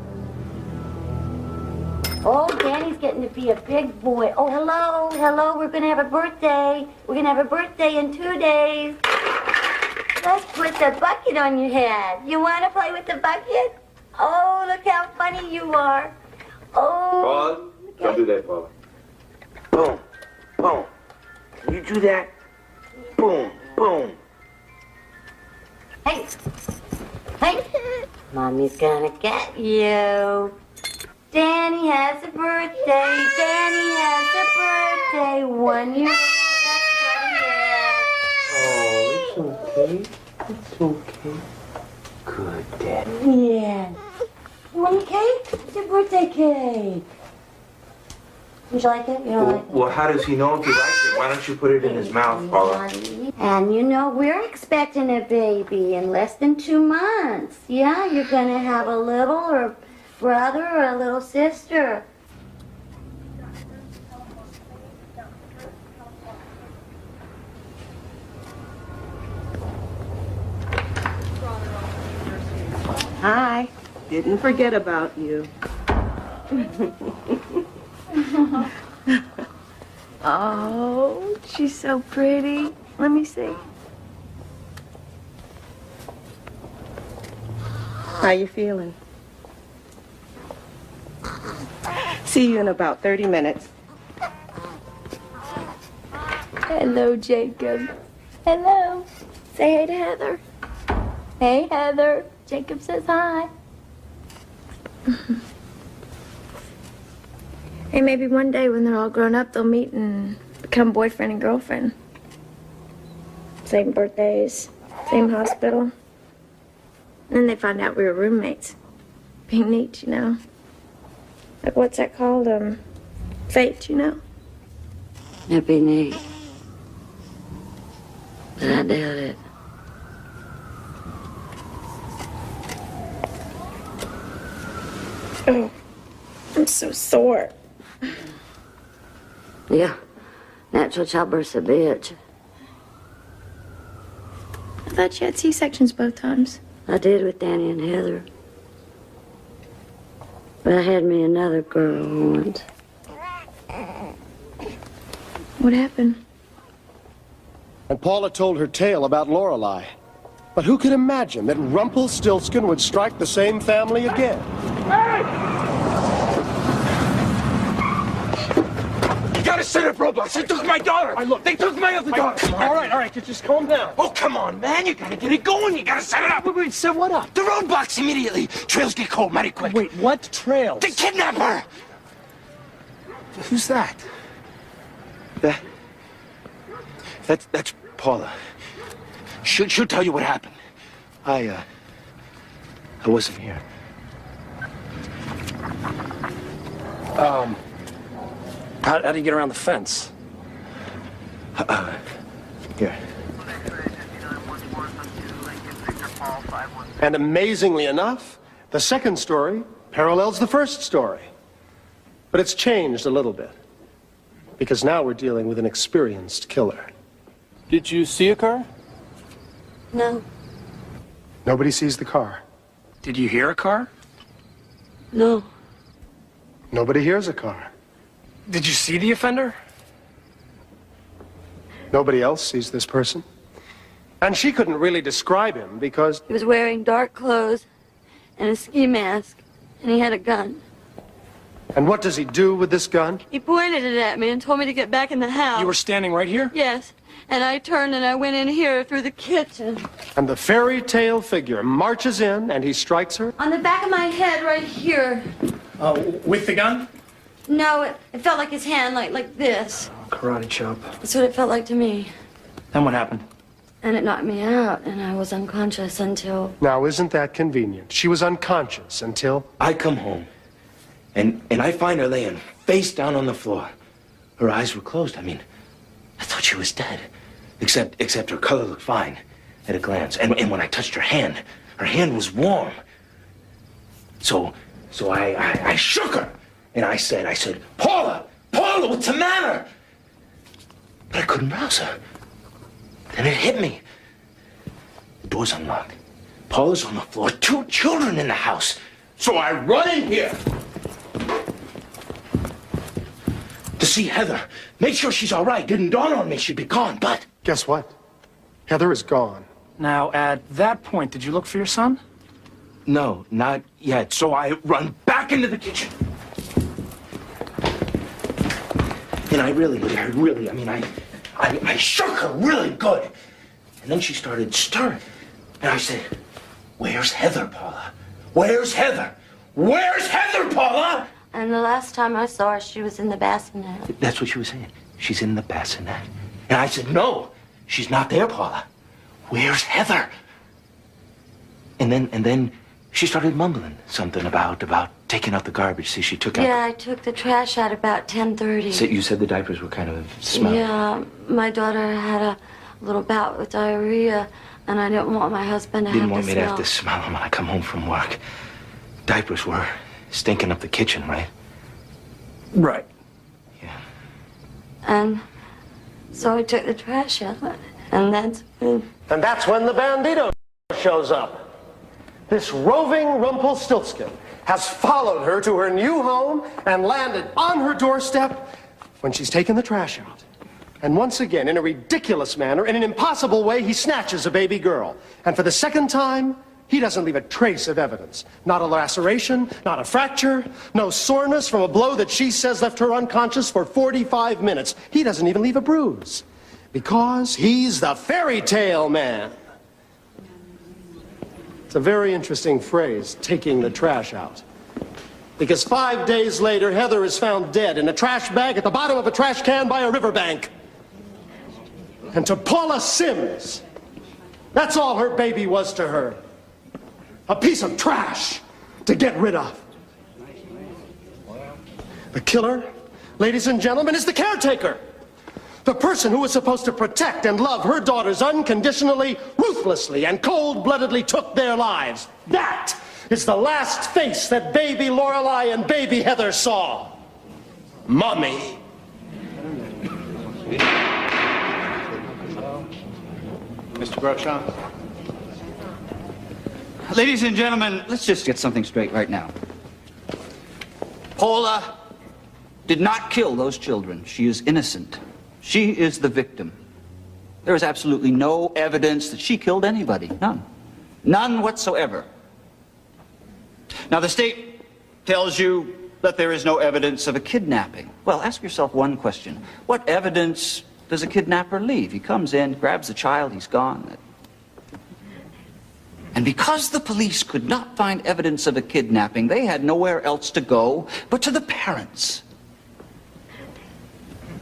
[SPEAKER 21] Oh, Danny's getting to be a big boy. Oh, hello, hello, we're gonna have a birthday. We're gonna have a birthday in 2 days. Let's put the bucket on your head. You wanna play with the bucket? Oh, look how funny you are. Oh.
[SPEAKER 4] Paula, don't do that, Paula. Boom, boom. Can you do that? Boom, boom.
[SPEAKER 21] Hey, hey, Mommy's gonna get you. Danny has a birthday. Danny has a birthday. 1 year.
[SPEAKER 4] Oh, it's okay. It's okay. Good, Dad.
[SPEAKER 21] Yeah. You want a cake? It's your birthday cake. Would you like it? You don't like it?
[SPEAKER 4] Well, how does he know if he likes it? Why don't you put it in his mouth, Paula?
[SPEAKER 21] And you know, we're expecting a baby in less than 2 months. Yeah, you're gonna have a little or brother or a little sister.
[SPEAKER 18] Hi. Didn't forget about you.
[SPEAKER 21] Oh, she's so pretty. Let me see.
[SPEAKER 18] How you feeling? See you in about 30 minutes.
[SPEAKER 21] Hello, Jacob. Hello. Say hey to Heather. Hey, Heather. Jacob says hi. Hey, maybe one day when they're all grown up, they'll meet and become boyfriend and girlfriend. Same birthdays, same hospital. And then they find out we were roommates. Be neat, you know. Like, what's that called? Fate, you know?
[SPEAKER 3] It'd be neat. But I doubt it.
[SPEAKER 21] Oh, I'm so sore.
[SPEAKER 3] Yeah, natural childbirth's a bitch.
[SPEAKER 21] I thought you had C-sections both times.
[SPEAKER 3] I did with Danny and Heather. But I had me another girl once.
[SPEAKER 21] What happened?
[SPEAKER 1] And Paula told her tale about Lorelei. But who could imagine that Rumpelstiltskin would strike the same family again?
[SPEAKER 13] You gotta set up roadblocks. They took my daughter. They took my other daughter.
[SPEAKER 1] All right, just calm down.
[SPEAKER 13] Oh, come on, man. You gotta get it going. You gotta set it up.
[SPEAKER 1] Wait, set what up?
[SPEAKER 13] The roadblocks immediately. Trails get cold mighty quick.
[SPEAKER 1] Wait, what trails?
[SPEAKER 13] The kidnapper.
[SPEAKER 1] Who's that?
[SPEAKER 13] That's Paula. She'll tell you what happened. I wasn't here.
[SPEAKER 1] How do you get around the fence?
[SPEAKER 13] Here.
[SPEAKER 1] And amazingly enough, the second story parallels the first story. But it's changed a little bit. Because now we're dealing with an experienced killer.
[SPEAKER 11] Did you see a car?
[SPEAKER 3] No.
[SPEAKER 1] Nobody sees the car.
[SPEAKER 6] Did you hear a car?
[SPEAKER 3] No.
[SPEAKER 1] Nobody hears a car.
[SPEAKER 6] Did you see the offender?
[SPEAKER 1] Nobody else sees this person. And she couldn't really describe him because...
[SPEAKER 3] He was wearing dark clothes and a ski mask, and he had a gun.
[SPEAKER 1] And what does he do with this gun?
[SPEAKER 3] He pointed it at me and told me to get back in the house.
[SPEAKER 6] You were standing right here?
[SPEAKER 3] Yes. And I turned and I went in here through the kitchen.
[SPEAKER 1] And the fairy tale figure marches in and he strikes her?
[SPEAKER 3] On the back of my head right here.
[SPEAKER 6] With the gun?
[SPEAKER 3] No, it felt like his hand, like this.
[SPEAKER 6] Karate chop.
[SPEAKER 3] That's what it felt like to me.
[SPEAKER 6] Then what happened?
[SPEAKER 3] And it knocked me out, and I was unconscious until...
[SPEAKER 1] Now, isn't that convenient? She was unconscious until...
[SPEAKER 4] I come home, and I find her laying face down on the floor. Her eyes were closed. I mean, I thought she was dead. Except her color looked fine at a glance. And when I touched her hand was warm. So I shook her, and I said, Paula, what's the matter? But I couldn't rouse her. Then it hit me. The door's unlocked. Paula's on the floor. 2 children in the house. So I run in here to see Heather. Make sure she's all right. Didn't dawn on me she'd be gone, but...
[SPEAKER 1] Guess what? Heather is gone.
[SPEAKER 6] Now, at that point, did you look for your son?
[SPEAKER 4] No, not yet. So I run back into the kitchen. And I shook her really good. And then she started stirring. And I said, where's Heather, Paula? Where's Heather? Where's Heather, Paula?
[SPEAKER 3] And the last time I saw her, she was in the bassinet.
[SPEAKER 4] That's what she was saying. She's in the bassinet. And I said, no, she's not there, Paula. Where's Heather? And then she started mumbling something about taking out the garbage. See, she took out...
[SPEAKER 3] Yeah, I took the trash out about 10:30.
[SPEAKER 4] So you said the diapers were kind of smelly.
[SPEAKER 3] Yeah, my daughter had a little bout with diarrhea, and I didn't want my husband to
[SPEAKER 4] Didn't
[SPEAKER 3] have
[SPEAKER 4] want
[SPEAKER 3] to
[SPEAKER 4] me
[SPEAKER 3] smell.
[SPEAKER 4] to have to smell them when I come home from work. Diapers were stinking up the kitchen, right?
[SPEAKER 6] Right.
[SPEAKER 3] And so I took the trash out, and that's when...
[SPEAKER 1] And that's when the bandito shows up. this roving Rumpelstiltskin has followed her to her new home and landed on her doorstep when she's taken the trash out. And once again, in a ridiculous manner, in an impossible way, he snatches a baby girl. And for the second time, he doesn't leave a trace of evidence. Not a laceration, not a fracture, no soreness from a blow that she says left her unconscious for 45 minutes. He doesn't even leave a bruise. Because he's the fairy tale man. It's a very interesting phrase, taking the trash out. Because 5 days later, Heather is found dead in a trash bag at the bottom of a trash can by a riverbank. And to Paula Sims, that's all her baby was to her. A piece of trash to get rid of. The killer, ladies and gentlemen, is the caretaker. The person who was supposed to protect and love her daughters unconditionally, ruthlessly, and cold-bloodedly took their lives. That is the last face that baby Lorelei and baby Heather saw. Mommy.
[SPEAKER 5] Mr. Groshon.
[SPEAKER 22] Ladies and gentlemen, let's just get something straight right now. Paula did not kill those children. She is innocent. She is the victim. There is absolutely no evidence that she killed anybody. None. None whatsoever. Now, the state tells you that there is no evidence of a kidnapping. Well, ask yourself one question. What evidence does a kidnapper leave? He comes in, grabs the child, he's gone. And because the police could not find evidence of a kidnapping, they had nowhere else to go but to the parents.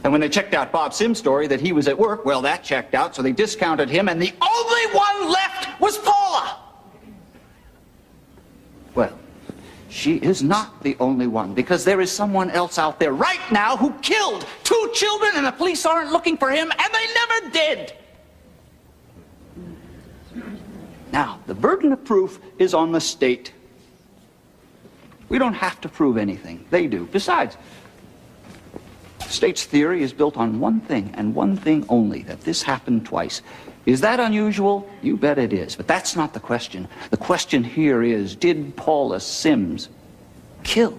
[SPEAKER 22] And when they checked out Bob Sims' story that he was at work, well, that checked out, so they discounted him, and the only one left was Paula. Well, she is not the only one, because there is someone else out there right now who killed 2 children, and the police aren't looking for him, and they never did. Now, the burden of proof is on the state. We don't have to prove anything. They do. Besides, the state's theory is built on one thing, and one thing only, that this happened twice. Is that unusual? You bet it is. But that's not the question. The question here is, did Paula Sims kill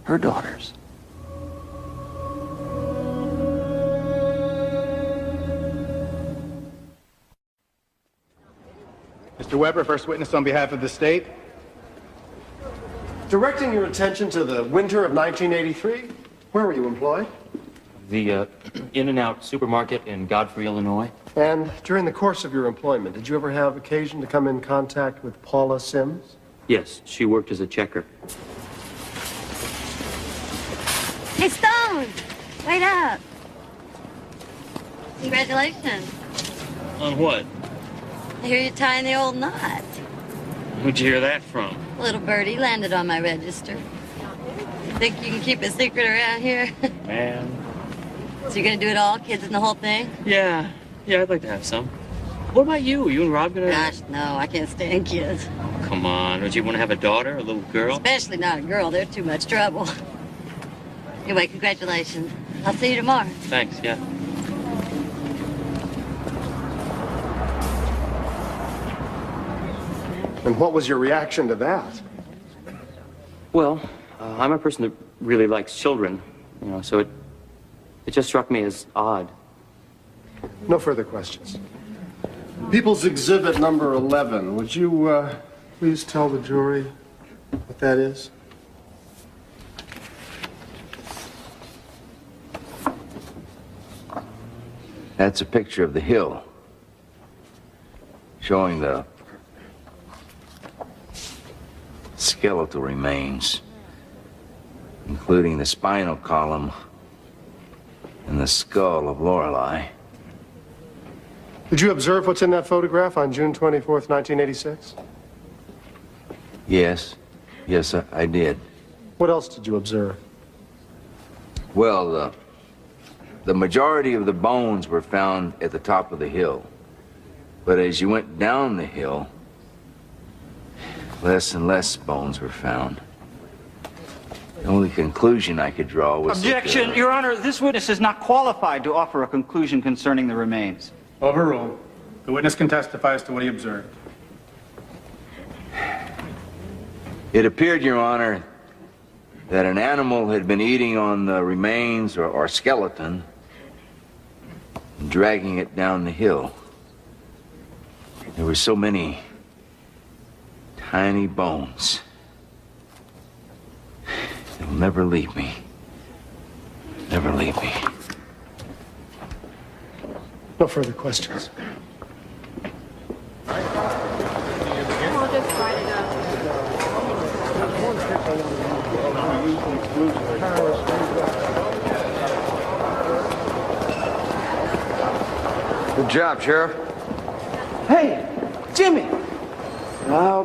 [SPEAKER 22] her daughters?
[SPEAKER 5] Mr. Weber, first witness on behalf of the state.
[SPEAKER 1] Directing your attention to the winter of 1983, where were you employed?
[SPEAKER 23] The In-N-Out supermarket in Godfrey, Illinois.
[SPEAKER 1] And during the course of your employment, did you ever have occasion to come in contact with Paula Sims?
[SPEAKER 23] Yes, she worked as a checker.
[SPEAKER 21] Hey, Stone! Wait up. Congratulations.
[SPEAKER 23] On what?
[SPEAKER 21] I hear you're tying the old knot.
[SPEAKER 23] Where'd you hear that from?
[SPEAKER 21] Little birdie landed on my register. Think you can keep a secret around here?
[SPEAKER 23] Man.
[SPEAKER 21] So you're gonna do it all, kids and the whole thing?
[SPEAKER 23] Yeah, I'd like to have some. What about you? You and Rob gonna...
[SPEAKER 21] Gosh, no, I can't stand kids.
[SPEAKER 23] Come on, don't you want to have a daughter, a little girl?
[SPEAKER 21] Especially not a girl, they're too much trouble. Anyway, congratulations. I'll see you tomorrow.
[SPEAKER 23] Thanks, yeah.
[SPEAKER 1] And what was your reaction to that?
[SPEAKER 23] Well, I'm a person that really likes children, you know, so it just struck me as odd.
[SPEAKER 1] No further questions. People's Exhibit number 11. Would you please tell the jury what that is?
[SPEAKER 9] That's a picture of the hill, showing the skeletal remains, including the spinal column and the skull of Lorelei.
[SPEAKER 1] Did you observe what's in that photograph on June 24th, 1986?
[SPEAKER 9] Yes, I did.
[SPEAKER 1] What else did you observe?
[SPEAKER 9] Well, the majority of the bones were found at the top of the hill. But as you went down the hill, less and less bones were found. The only conclusion I could draw was
[SPEAKER 22] Objection, Your Honor. This witness is not qualified to offer a conclusion concerning the remains.
[SPEAKER 5] Overruled. The witness can testify as to what he observed.
[SPEAKER 9] It appeared, Your Honor, that an animal had been eating on the remains or skeleton and dragging it down the hill. There were so many tiny bones. They'll never leave me. Never leave me.
[SPEAKER 1] No further questions.
[SPEAKER 18] We'll just write it up.
[SPEAKER 14] Good job, Sheriff.
[SPEAKER 9] Hey, Jimmy. How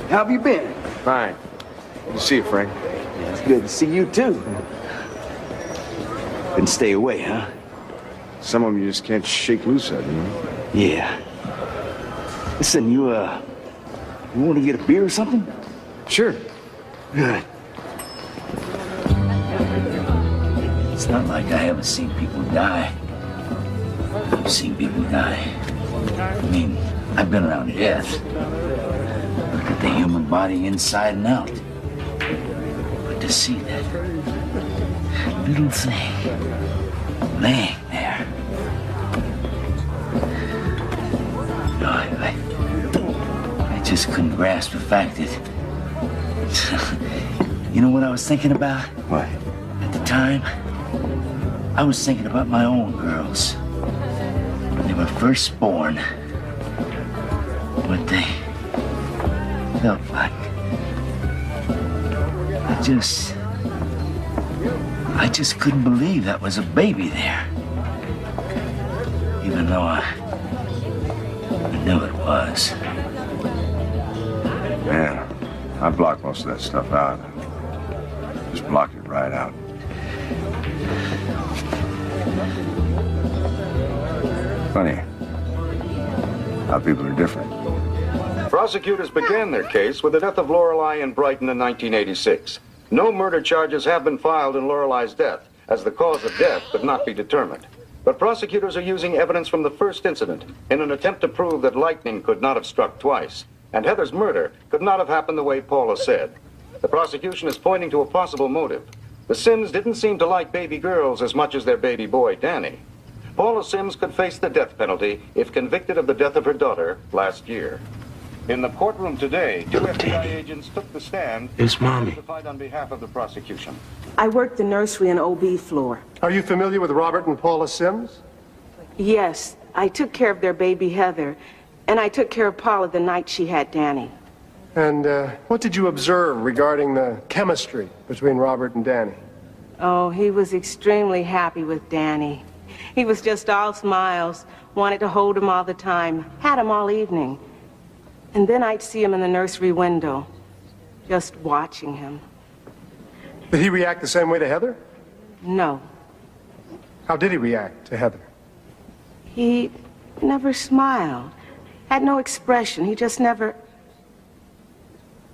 [SPEAKER 9] have you been?
[SPEAKER 14] Fine. Good to see you, Frank.
[SPEAKER 9] Yeah, it's good to see you, too. Couldn't stay away, huh?
[SPEAKER 14] Some of them you just can't shake loose of, you know?
[SPEAKER 9] Yeah. Listen, you want to get a beer or something?
[SPEAKER 14] Sure.
[SPEAKER 9] Good. It's not like I haven't seen people die. I've seen people die. I mean, I've been around death. Look at the human body inside and out. But to see that little thing laying there. I just couldn't grasp the fact that... You know what I was thinking about?
[SPEAKER 14] What?
[SPEAKER 9] At the time, I was thinking about my own girls. When they were first born. What they felt like. I just couldn't believe that was a baby there. Even though I knew it was.
[SPEAKER 14] Man, I blocked most of that stuff out. Just blocked it right out. Funny how people are different.
[SPEAKER 2] Prosecutors began their case with the death of Lorelei in Brighton in 1986. No murder charges have been filed in Lorelei's death, as the cause of death could not be determined. But prosecutors are using evidence from the first incident in an attempt to prove that lightning could not have struck twice, and Heather's murder could not have happened the way Paula said. The prosecution is pointing to a possible motive. The Sims didn't seem to like baby girls as much as their baby boy, Danny. Paula Sims could face the death penalty if convicted of the death of her daughter last year. In the courtroom today, two FBI agents took the stand
[SPEAKER 4] It's Mommy.
[SPEAKER 2] and testified on behalf of the prosecution.
[SPEAKER 12] I work the nursery and OB floor.
[SPEAKER 1] Are you familiar with Robert and Paula Sims?
[SPEAKER 12] Yes, I took care of their baby Heather, and I took care of Paula the night she had Danny.
[SPEAKER 1] And what did you observe regarding the chemistry between Robert and Danny?
[SPEAKER 12] Oh, he was extremely happy with Danny. He was just all smiles, wanted to hold him all the time, had him all evening. And then I'd see him in the nursery window, just watching him.
[SPEAKER 1] Did he react the same way to Heather?
[SPEAKER 12] No.
[SPEAKER 1] How did he react to Heather?
[SPEAKER 12] He never smiled, had no expression. He just never...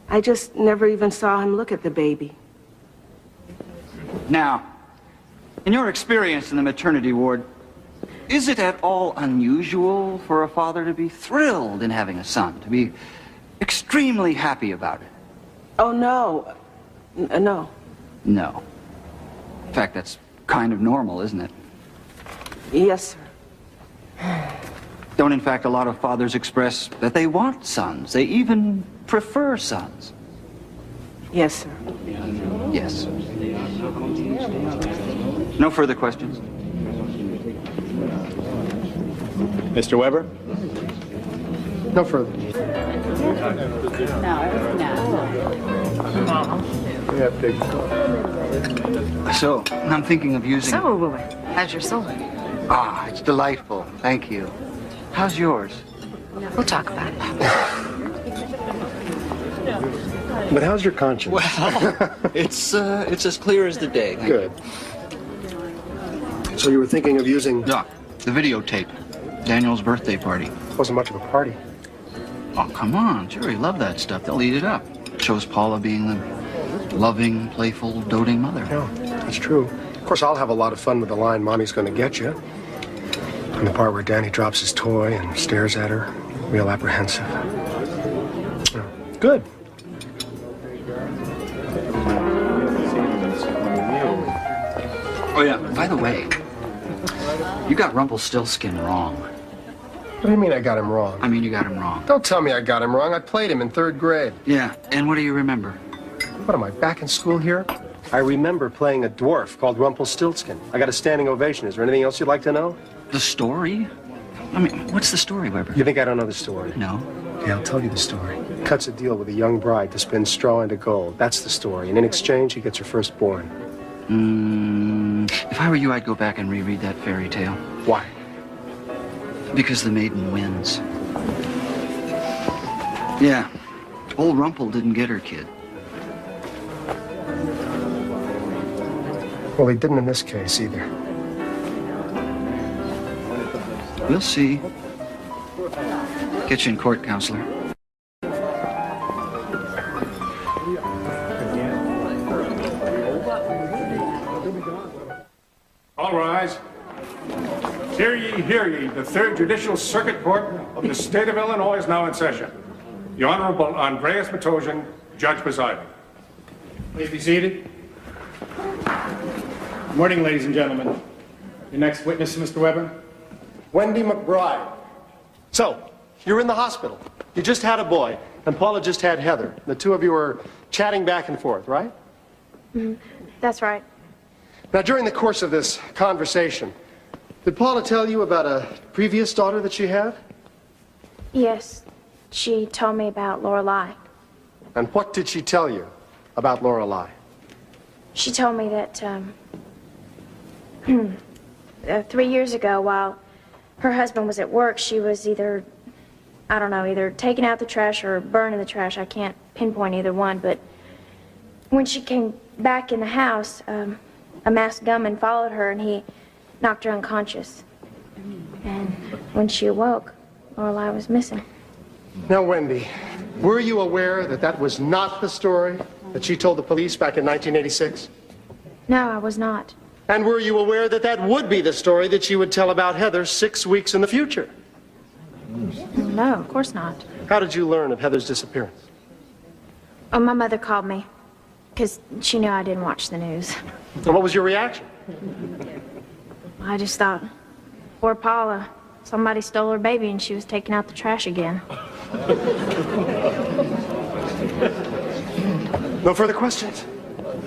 [SPEAKER 12] I just never even saw him look at the baby.
[SPEAKER 22] Now, in your experience in the maternity ward, is it at all unusual for a father to be thrilled in having a son, to be extremely happy about it?
[SPEAKER 12] Oh, no. No.
[SPEAKER 22] No. In fact, that's kind of normal, isn't it?
[SPEAKER 12] Yes, sir.
[SPEAKER 22] Don't, in fact, a lot of fathers express that they want sons? They even prefer sons.
[SPEAKER 12] Yes, sir.
[SPEAKER 22] Yes. No further questions?
[SPEAKER 5] Mr. Weber?
[SPEAKER 1] No further.
[SPEAKER 5] Yeah, big.
[SPEAKER 22] So, I'm thinking of using...
[SPEAKER 3] So, how's your soul?
[SPEAKER 22] Ah, it's delightful. Thank you. How's yours?
[SPEAKER 3] We'll talk about it.
[SPEAKER 1] But how's your conscience?
[SPEAKER 22] Well, it's as clear as the day. Thank
[SPEAKER 1] Good. So you were thinking of using...
[SPEAKER 22] Doc, the videotape. Daniel's birthday party.
[SPEAKER 1] Wasn't much of a party.
[SPEAKER 22] Oh, come on. Jerry loved that stuff. They'll eat it up. Shows Paula being the loving, playful, doting mother.
[SPEAKER 1] Yeah, that's true. Of course, I'll have a lot of fun with the line, Mommy's gonna get you. And the part where Danny drops his toy and stares at her, real apprehensive. Good.
[SPEAKER 22] Oh, yeah, by the way, you got Rumpelstiltskin wrong.
[SPEAKER 1] What do you mean I got him wrong?
[SPEAKER 22] I mean, you got him wrong.
[SPEAKER 1] Don't tell me I got him wrong. I played him in 3rd grade.
[SPEAKER 22] Yeah, and what do you remember?
[SPEAKER 1] What, am I back in school here? I remember playing a dwarf called Rumpelstiltskin. I got a standing ovation. Is there anything else you'd like to know?
[SPEAKER 22] The story? I mean, what's the story, Weber?
[SPEAKER 1] You think I don't know the story?
[SPEAKER 22] No.
[SPEAKER 1] Okay, I'll tell you the story. Cuts a deal with a young bride to spin straw into gold. That's the story. And in exchange, he gets her firstborn.
[SPEAKER 22] If I were you, I'd go back and reread that fairy tale.
[SPEAKER 1] Why?
[SPEAKER 22] Because the maiden wins. Yeah. Old Rumpel didn't get her kid.
[SPEAKER 1] Well, he didn't in this case either.
[SPEAKER 22] We'll see. Get you in court, counselor.
[SPEAKER 7] All rise. Hear ye, hear ye. The 3rd Judicial Circuit Court of the State of Illinois is now in session. The Honorable Andreas Matosian, Judge presiding.
[SPEAKER 5] Please be seated. Good morning, ladies and gentlemen. Your next witness, Mr. Weber.
[SPEAKER 1] Wendy McBride. So, you're in the hospital. You just had a boy, and Paula just had Heather. The two of you were chatting back and forth, right?
[SPEAKER 10] That's right.
[SPEAKER 1] Now, during the course of this conversation, did Paula tell you about a previous daughter that she had?
[SPEAKER 10] Yes. She told me about Lorelei.
[SPEAKER 1] And what did she tell you about Lorelei?
[SPEAKER 10] She told me that 3 years ago, while her husband was at work, she was either, I don't know, either taking out the trash or burning the trash. I can't pinpoint either one, but when she came back in the house, a masked gunman followed her and he knocked her unconscious. And when she awoke, Lorelei was missing.
[SPEAKER 1] Now, Wendy, were you aware that that was not the story that she told the police back in 1986?
[SPEAKER 10] No, I was not.
[SPEAKER 1] And were you aware that that would be the story that she would tell about Heather 6 weeks in the future?
[SPEAKER 10] No, of course not.
[SPEAKER 1] How did you learn of Heather's disappearance?
[SPEAKER 10] Oh, my mother called me because she knew I didn't watch the news.
[SPEAKER 1] And what was your reaction?
[SPEAKER 10] I just thought, poor Paula. Somebody stole her baby and she was taking out the trash again.
[SPEAKER 1] No further questions?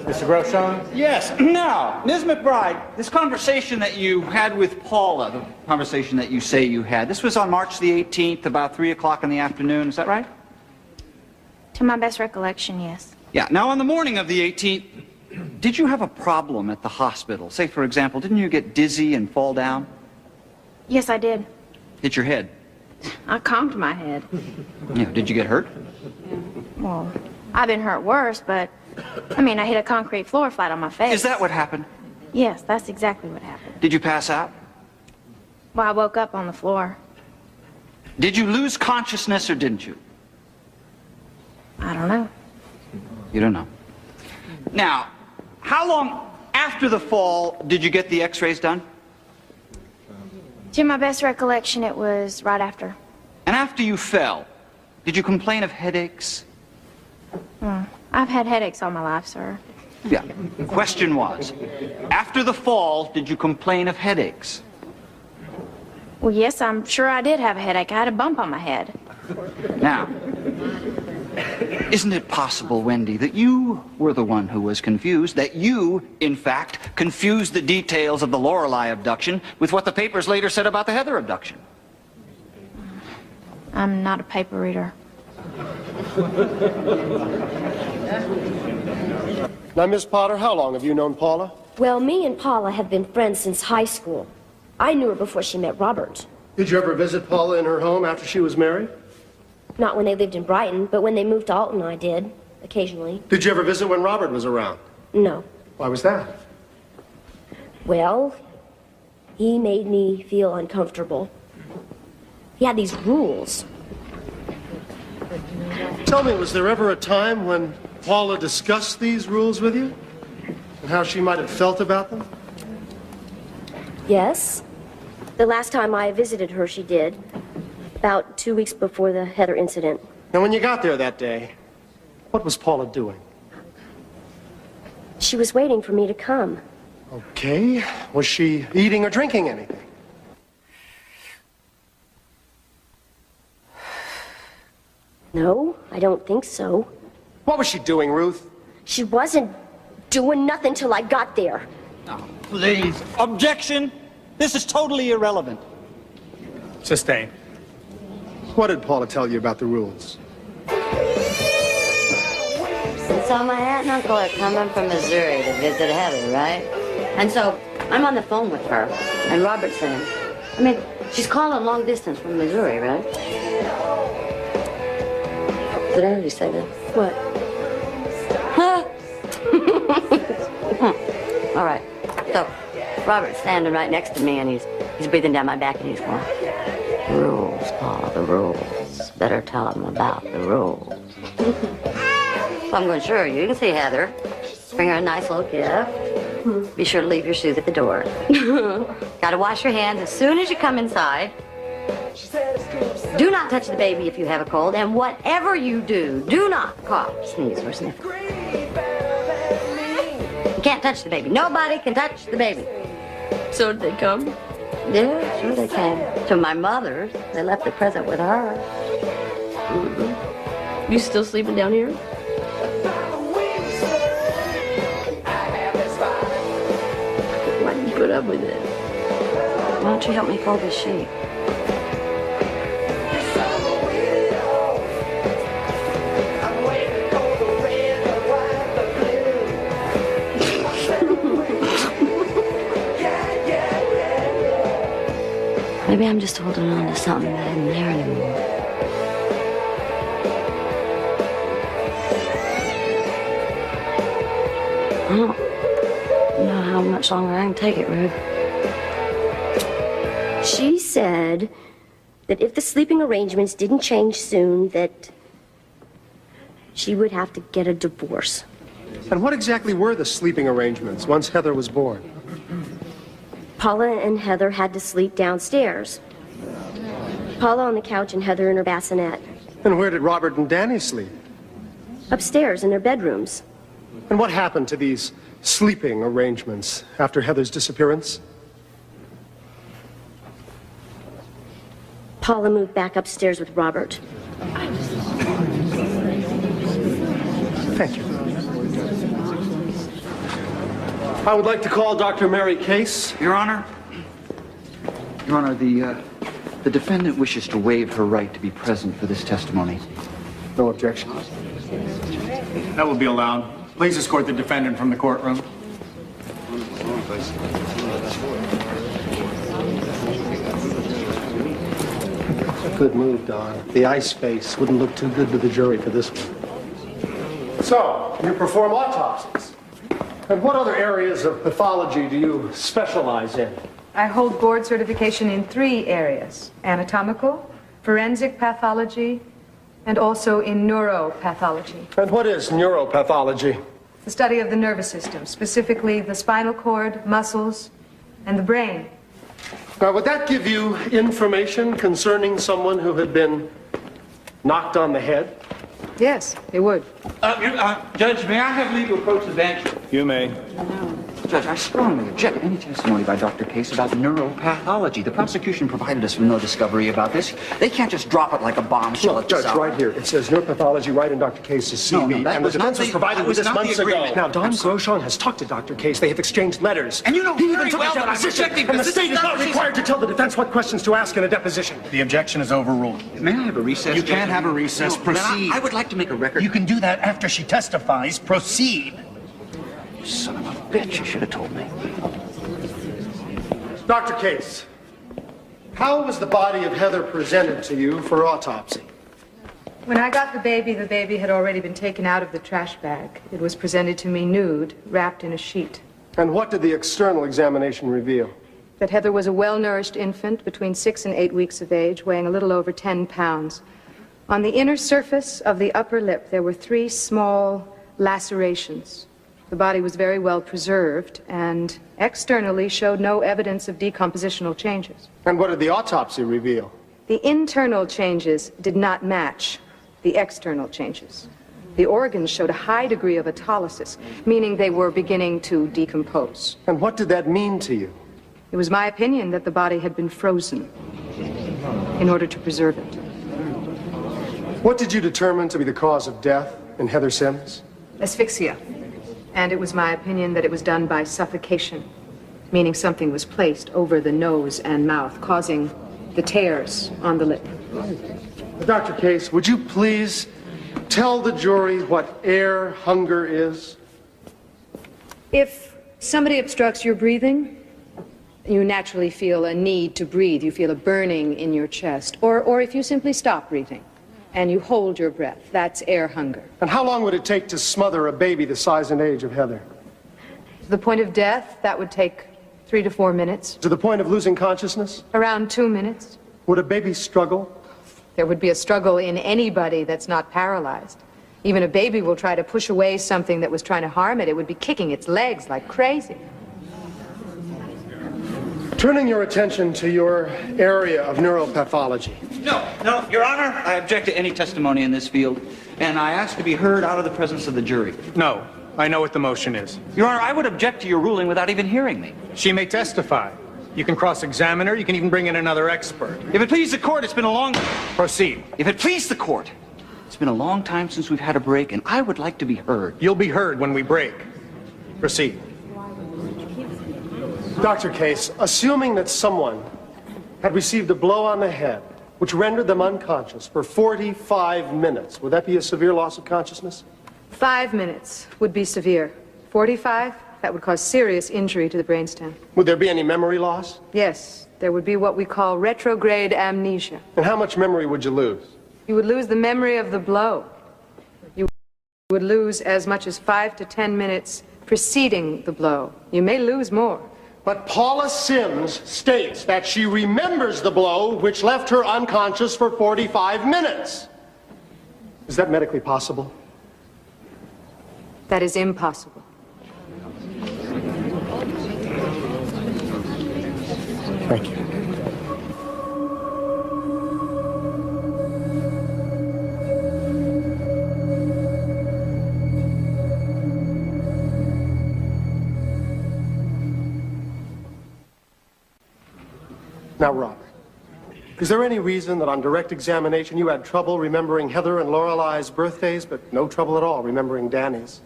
[SPEAKER 5] Mr. Groshon?
[SPEAKER 22] Yes. Now, Ms. McBride, this conversation that you had with Paula, the conversation that you say you had, this was on March the 18th, about 3 o'clock in the afternoon. Is that right?
[SPEAKER 10] To my best recollection, yes.
[SPEAKER 22] Yeah. Now, on the morning of the 18th, did you have a problem at the hospital? Say, for example, didn't you get dizzy and fall down?
[SPEAKER 10] Yes, I did.
[SPEAKER 22] Hit your head?
[SPEAKER 10] I conked my head.
[SPEAKER 22] Yeah. Did you get hurt?
[SPEAKER 10] Well, I've been hurt worse, but, I mean, I hit a concrete floor flat on my face.
[SPEAKER 22] Is that what happened?
[SPEAKER 10] Yes, that's exactly what happened.
[SPEAKER 22] Did you pass out?
[SPEAKER 10] Well, I woke up on the floor.
[SPEAKER 22] Did you lose consciousness or didn't you?
[SPEAKER 10] I don't know.
[SPEAKER 22] You don't know. Now, how long after the fall did you get the x-rays done?
[SPEAKER 10] To my best recollection, it was right after.
[SPEAKER 22] And after you fell, did you complain of headaches?
[SPEAKER 10] I've had headaches all my life, sir.
[SPEAKER 22] Yeah. The question was, after the fall, did you complain of headaches?
[SPEAKER 10] Well, yes, I'm sure I did have a headache. I had a bump on my head.
[SPEAKER 22] Now, isn't it possible, Wendy, that you were the one who was confused, that you, in fact, confused the details of the Lorelei abduction with what the papers later said about the Heather abduction?
[SPEAKER 10] I'm not a paper reader.
[SPEAKER 1] Now, Miss Potter, how long have you known Paula?
[SPEAKER 21] Well, me and Paula have been friends since high school. I knew her before she met Robert.
[SPEAKER 1] Did you ever visit Paula in her home after she was married?
[SPEAKER 21] Not when they lived in Brighton, but when they moved to Alton, I did, occasionally.
[SPEAKER 1] Did you ever visit when Robert was around?
[SPEAKER 21] No.
[SPEAKER 1] Why was that?
[SPEAKER 21] Well, he made me feel uncomfortable. He had these rules.
[SPEAKER 1] Tell me, was there ever a time when Paula discussed these rules with you? And how she might have felt about them?
[SPEAKER 21] Yes. The last time I visited her, she did. About 2 weeks before the Heather incident.
[SPEAKER 1] Now, when you got there that day, what was Paula doing?
[SPEAKER 21] She was waiting for me to come.
[SPEAKER 1] Okay. Was she eating or drinking anything?
[SPEAKER 15] No, I don't think so.
[SPEAKER 1] What was she doing, Ruth?
[SPEAKER 15] She wasn't doing nothing till I got there.
[SPEAKER 17] Please. Objection! This is totally irrelevant.
[SPEAKER 5] Sustained.
[SPEAKER 1] What did Paula tell you about the rules?
[SPEAKER 3] So my aunt and uncle are coming from Missouri to visit Heather, right? And so I'm on the phone with her, and Robert's saying, I mean, she's calling long distance from Missouri, right? Did I already say that?
[SPEAKER 15] What?
[SPEAKER 3] Huh? All right. So Robert's standing right next to me, and he's breathing down my back, and he's going, "The rules, Paula, the rules. Better tell him about the rules." So I'm going, "Sure, you can see Heather. Bring her a nice little gift. Be sure to leave your shoes at the door. Got to wash your hands as soon as you come inside. Do not touch the baby if you have a cold, and whatever you do, do not cough, sneeze, or sniff. You can't touch the baby. Nobody can touch the baby."
[SPEAKER 15] So did they come?
[SPEAKER 3] Yeah, sure they came. To my mother's. They left the present with her.
[SPEAKER 15] You still sleeping down here? Why did you put up with it?
[SPEAKER 3] Why don't you help me fold this sheet? Maybe I'm just holding on to something that isn't there anymore. I don't know how much longer I can take it, Rube.
[SPEAKER 15] She said that if the sleeping arrangements didn't change soon, that she would have to get a divorce.
[SPEAKER 1] And what exactly were the sleeping arrangements once Heather was born?
[SPEAKER 15] Paula and Heather had to sleep downstairs. Paula on the couch and Heather in her bassinet.
[SPEAKER 1] And where did Robert and Danny sleep?
[SPEAKER 15] Upstairs in their bedrooms.
[SPEAKER 1] And what happened to these sleeping arrangements after Heather's disappearance?
[SPEAKER 15] Paula moved back upstairs with Robert.
[SPEAKER 1] Thank you. I would like to call Dr. Mary Case.
[SPEAKER 22] Your Honor. Your Honor, the defendant wishes to waive her right to be present for this testimony.
[SPEAKER 1] No objection.
[SPEAKER 5] That will be allowed. Please escort the defendant from the courtroom.
[SPEAKER 1] Good move, Don. The ice face wouldn't look too good to the jury for this one. So, you perform autopsies. And what other areas of pathology do you specialize in?
[SPEAKER 19] I hold board certification in 3 areas: anatomical, forensic pathology, and also in neuropathology.
[SPEAKER 1] And what is neuropathology?
[SPEAKER 19] The study of the nervous system, specifically the spinal cord, muscles, and the brain.
[SPEAKER 1] Now, would that give you information concerning someone who had been knocked on the head?
[SPEAKER 19] Yes, it would.
[SPEAKER 22] Judge, may I have leave to approach the bench?
[SPEAKER 5] You may.
[SPEAKER 22] Judge, I strongly object to any testimony by Dr. Case about neuropathology. The prosecution provided us with no discovery about this. They can't just drop it like a bombshell.
[SPEAKER 1] Look, Judge, right here, it says neuropathology right in Dr. Case's CV.
[SPEAKER 22] that
[SPEAKER 1] and the
[SPEAKER 22] was not
[SPEAKER 1] defense was
[SPEAKER 22] the-
[SPEAKER 1] provided
[SPEAKER 22] that
[SPEAKER 1] with
[SPEAKER 22] was
[SPEAKER 1] this
[SPEAKER 22] not the
[SPEAKER 1] months ago.
[SPEAKER 22] agreement.
[SPEAKER 1] Now, Don Grosjean has talked to Dr. Case. They have exchanged letters.
[SPEAKER 22] And you know
[SPEAKER 1] he
[SPEAKER 22] very
[SPEAKER 1] even took
[SPEAKER 22] well
[SPEAKER 1] his
[SPEAKER 22] that I'm
[SPEAKER 1] deposition.
[SPEAKER 22] objecting,
[SPEAKER 1] And the
[SPEAKER 22] because
[SPEAKER 1] state
[SPEAKER 22] this
[SPEAKER 1] is
[SPEAKER 22] is
[SPEAKER 1] not
[SPEAKER 22] not
[SPEAKER 1] required to tell the defense what questions to ask in a deposition.
[SPEAKER 5] The objection is overruled.
[SPEAKER 22] May I have a recess?
[SPEAKER 5] You can't have a recess.
[SPEAKER 22] No,
[SPEAKER 5] Proceed.
[SPEAKER 22] I would like to make a record.
[SPEAKER 5] You can do that after she testifies. Proceed.
[SPEAKER 22] Son of a bitch, you should have told me.
[SPEAKER 1] Dr. Case, how was the body of Heather presented to you for autopsy?
[SPEAKER 19] When I got the baby had already been taken out of the trash bag. It was presented to me nude, wrapped in a sheet.
[SPEAKER 1] And what did the external examination reveal?
[SPEAKER 19] That Heather was a well-nourished infant between 6 and 8 weeks of age, weighing a little over 10 pounds. On the inner surface of the upper lip, there were 3 small lacerations. The body was very well preserved and externally showed no evidence of decompositional changes.
[SPEAKER 1] And what did the autopsy reveal?
[SPEAKER 19] The internal changes did not match the external changes. The organs showed a high degree of autolysis, meaning they were beginning to decompose.
[SPEAKER 1] And what did that mean to you?
[SPEAKER 19] It was my opinion that the body had been frozen in order to preserve it.
[SPEAKER 1] What did you determine to be the cause of death in Heather Sims?
[SPEAKER 19] Asphyxia. And it was my opinion that it was done by suffocation, meaning something was placed over the nose and mouth, causing the tears on the lip.
[SPEAKER 1] Dr. Case, would you please tell the jury what air hunger is?
[SPEAKER 19] If somebody obstructs your breathing, you naturally feel a need to breathe. You feel a burning in your chest. Or if you simply stop breathing and you hold your breath, that's air hunger.
[SPEAKER 1] And how long would it take to smother a baby the size and age of Heather?
[SPEAKER 19] To the point of death, that would take 3 to 4 minutes.
[SPEAKER 1] To the point of losing consciousness?
[SPEAKER 19] Around 2 minutes.
[SPEAKER 1] Would a baby struggle?
[SPEAKER 19] There would be a struggle in anybody that's not paralyzed. Even a baby will try to push away something that was trying to harm it. It would be kicking its legs like crazy.
[SPEAKER 1] Turning your attention to your area of neuropathology.
[SPEAKER 22] No, Your Honor, I object to any testimony in this field, and I ask to be heard out of the presence of the jury.
[SPEAKER 5] No, I know what the motion is.
[SPEAKER 22] Your Honor, I would object to your ruling without even hearing me.
[SPEAKER 5] She may testify. You can cross-examine her. You can even bring in another expert.
[SPEAKER 22] If it please the court, it's been a long...
[SPEAKER 5] Proceed.
[SPEAKER 22] If it please the court, it's been a long time since we've had a break, and I would like to be heard.
[SPEAKER 5] You'll be heard when we break. Proceed.
[SPEAKER 1] Dr. Case, assuming that someone had received a blow on the head which rendered them unconscious for 45 minutes, would that be a severe loss of consciousness?
[SPEAKER 19] 5 minutes would be severe. 45, that would cause serious injury to the brainstem.
[SPEAKER 1] Would there be any memory loss?
[SPEAKER 19] Yes, there would be what we call retrograde amnesia.
[SPEAKER 1] And how much memory would you lose?
[SPEAKER 19] You would lose the memory of the blow. You would lose as much as 5 to 10 minutes preceding the blow. You may lose more.
[SPEAKER 1] But Paula Sims states that she remembers the blow which left her unconscious for 45 minutes. Is that medically possible?
[SPEAKER 19] That is impossible.
[SPEAKER 1] Thank you. Now, Robert, is there any reason that on direct examination you had trouble remembering Heather and Lorelei's birthdays, but no trouble at all remembering Danny's?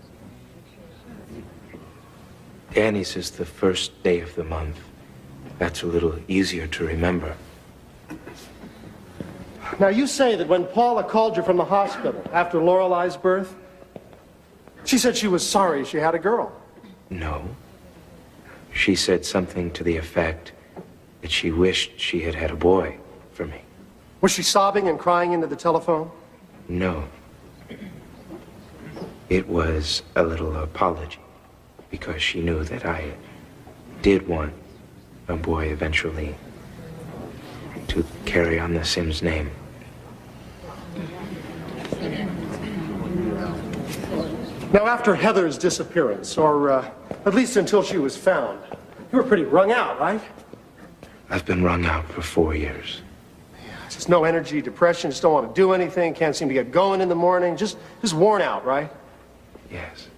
[SPEAKER 4] Danny's is the first day of the month. That's a little easier to remember.
[SPEAKER 1] Now, you say that when Paula called you from the hospital after Lorelei's birth, she said she was sorry she had a girl.
[SPEAKER 4] No. She said something to the effect that she wished she had had a boy for me.
[SPEAKER 1] Was she sobbing and crying into the telephone?
[SPEAKER 4] No. It was a little apology, because she knew that I did want a boy eventually to carry on the Sims name.
[SPEAKER 1] Now, after Heather's disappearance, or at least until she was found, you were pretty wrung out, right?
[SPEAKER 4] I've been wrung out for 4 years.
[SPEAKER 1] Just no energy, depression, just don't want to do anything, can't seem to get going in the morning, just worn out, right?
[SPEAKER 4] Yes.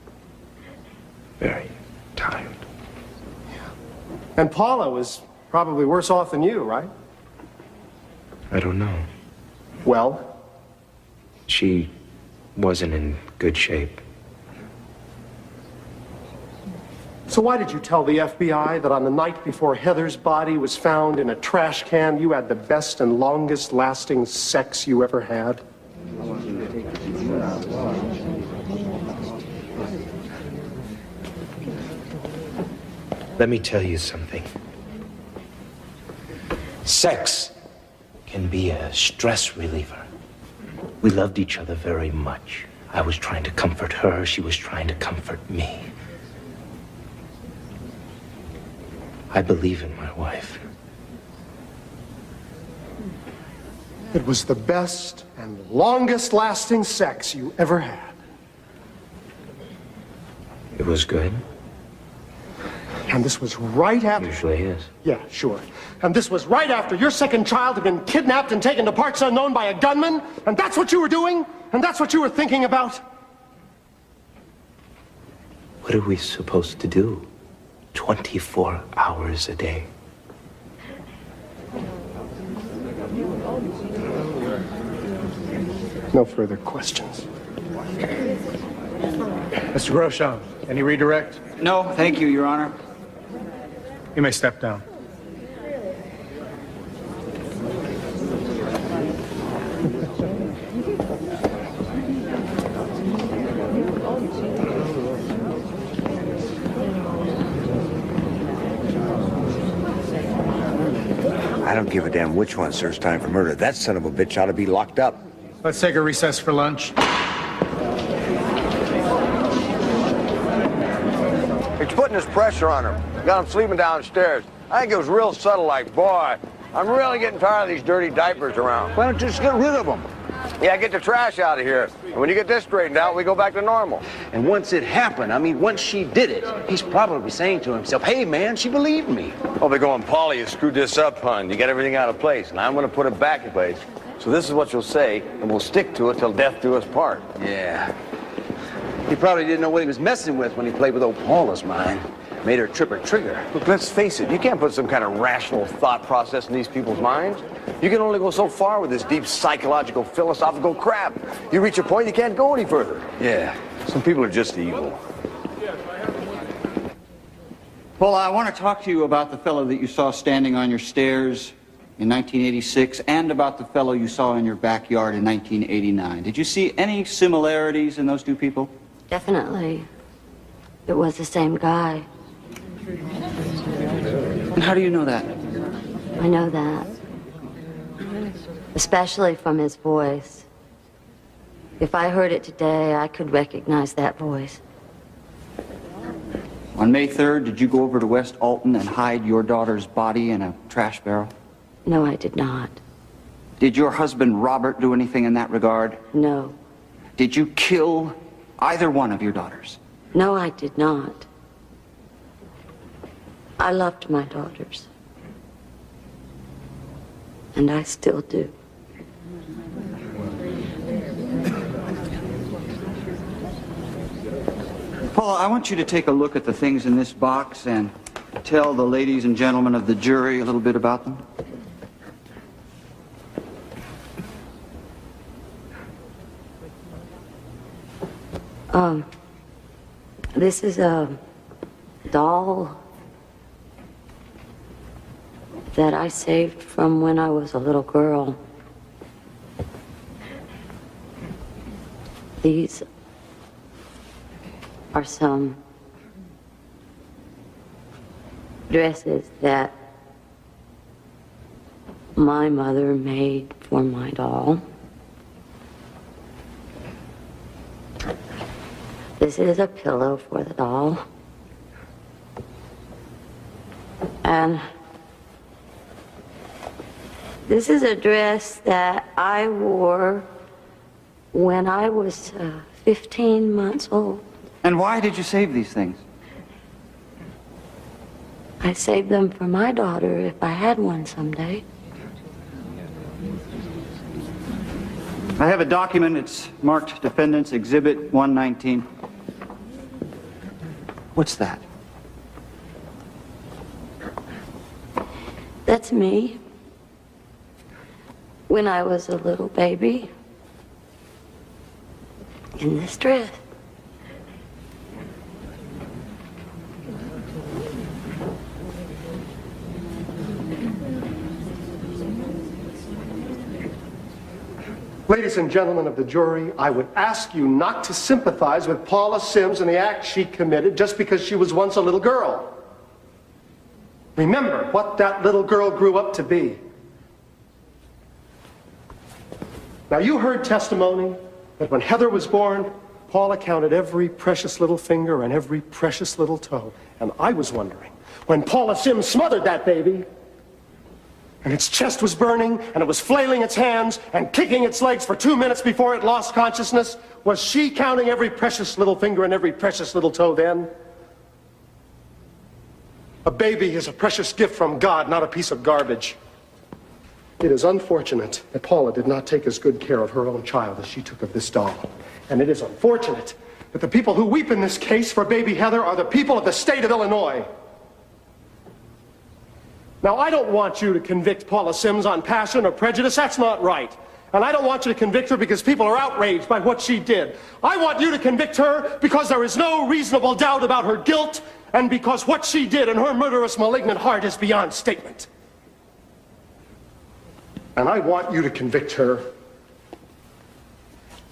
[SPEAKER 4] Very tired.
[SPEAKER 1] And Paula was probably worse off than you, right?
[SPEAKER 4] I don't know.
[SPEAKER 1] Well?
[SPEAKER 4] She wasn't in good shape.
[SPEAKER 1] So why did you tell the FBI that on the night before Heather's body was found in a trash can, you had the best and longest lasting sex you ever had?
[SPEAKER 4] Let me tell you something. Sex can be a stress reliever. We loved each other very much. I was trying to comfort her, she was trying to comfort me. I believe in my wife.
[SPEAKER 1] It was the best and longest lasting sex you ever had.
[SPEAKER 4] It was good.
[SPEAKER 1] And this was right after...
[SPEAKER 4] Usually is.
[SPEAKER 1] Yeah, sure. And this was right after your second child had been kidnapped and taken to parts unknown by a gunman? And that's what you were doing? And that's what you were thinking about?
[SPEAKER 4] What are we supposed to do? 24 hours a day.
[SPEAKER 1] No further questions.
[SPEAKER 5] Mr. Grosham, any redirect?
[SPEAKER 22] No, thank you, Your Honor.
[SPEAKER 5] You may step down.
[SPEAKER 14] I don't give a damn which one serves time for murder. That son of a bitch ought to be locked up.
[SPEAKER 5] Let's take a recess for lunch.
[SPEAKER 14] It's putting this pressure on him. Got him sleeping downstairs. I think it was real subtle, like, boy, I'm really getting tired of these dirty diapers around. Why don't you just get rid of them? Yeah, get the trash out of here. And when you get this straightened out, we go back to normal.
[SPEAKER 9] And once it happened, I mean, once she did it, he's probably saying to himself, hey, man, she believed me.
[SPEAKER 14] Oh, they're going, Paulie, you screwed this up, hon. You got everything out of place, and I'm going to put it back in place. So this is what you'll say, and we'll stick to it till death do us part.
[SPEAKER 9] Yeah. He probably didn't know what he was messing with when he played with old Paula's mind. Made her trip her trigger.
[SPEAKER 14] Look, let's face it, you can't put some kind of rational thought process in these people's minds. You can only go so far with this deep psychological, philosophical crap. You reach a point, you can't go any further.
[SPEAKER 9] Yeah,
[SPEAKER 14] some people are just evil.
[SPEAKER 22] Paula, I want to talk to you about the fellow that you saw standing on your stairs in 1986 and about the fellow you saw in your backyard in 1989. Did you see any similarities in those two people?
[SPEAKER 3] Definitely. It was the same guy.
[SPEAKER 22] And how do you know that?
[SPEAKER 3] I know that. Especially from his voice. If I heard it today, I could recognize that voice.
[SPEAKER 22] On May 3rd, did you go over to West Alton and hide your daughter's body in a trash barrel?
[SPEAKER 3] No, I did not.
[SPEAKER 22] Did your husband, Robert, do anything in that regard?
[SPEAKER 3] No.
[SPEAKER 22] Did you kill either one of your daughters?
[SPEAKER 3] No, I did not. I loved my daughters. And I still do.
[SPEAKER 22] Paula, I want you to take a look at the things in this box and tell the ladies and gentlemen of the jury a little bit about them.
[SPEAKER 3] This is a doll that I saved from when I was a little girl. These are some dresses that my mother made for my doll. This is a pillow for the doll. And this is a dress that I wore when I was 15 months old.
[SPEAKER 22] And why did you save these things?
[SPEAKER 3] I saved them for my daughter if I had one someday.
[SPEAKER 22] I have a document. It's marked Defendant's Exhibit 119. What's that?
[SPEAKER 3] That's me. When I was a little baby. In this dress.
[SPEAKER 1] Ladies and gentlemen of the jury, I would ask you not to sympathize with Paula Sims and the act she committed just because she was once a little girl. Remember what that little girl grew up to be. Now, you heard testimony that when Heather was born, Paula counted every precious little finger and every precious little toe. And I was wondering, when Paula Sims smothered that baby, and its chest was burning, and it was flailing its hands and kicking its legs for 2 minutes before it lost consciousness, was she counting every precious little finger and every precious little toe then? A baby is a precious gift from God, not a piece of garbage. It is unfortunate that Paula did not take as good care of her own child as she took of this doll. And it is unfortunate But the people who weep in this case for baby Heather are the people of the state of Illinois. Now, I don't want you to convict Paula Sims on passion or prejudice. That's not right. And I don't want you to convict her because people are outraged by what she did. I want you to convict her because there is no reasonable doubt about her guilt and because what she did in her murderous, malignant heart is beyond statement. And I want you to convict her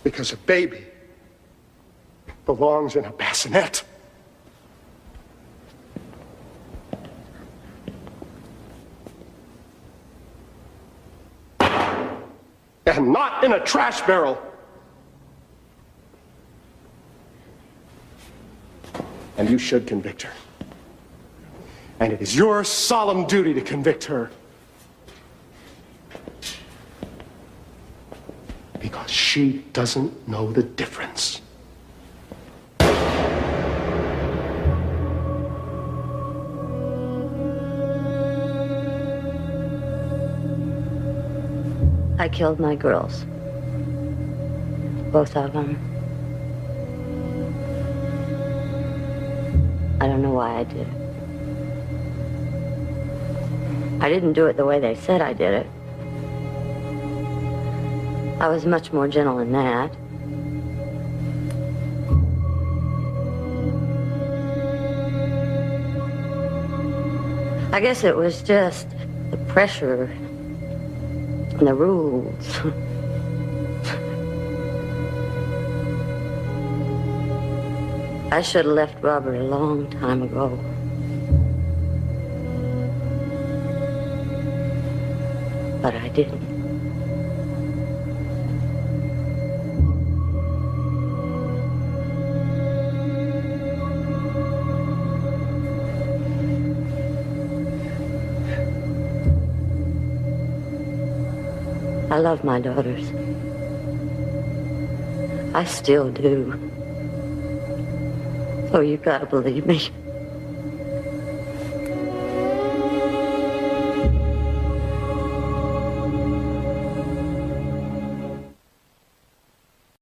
[SPEAKER 1] because a baby belongs in a bassinet. And not in a trash barrel. And you should convict her. And it is your solemn duty to convict her. Because she doesn't know the difference.
[SPEAKER 3] I killed my girls. Both of them. I don't know why I did it. I didn't do it the way they said I did it. I was much more gentle than that. I guess it was just the pressure and the rules. I should have left Robert a long time ago. But I didn't. I love my daughters. I still do. So you've got to believe me.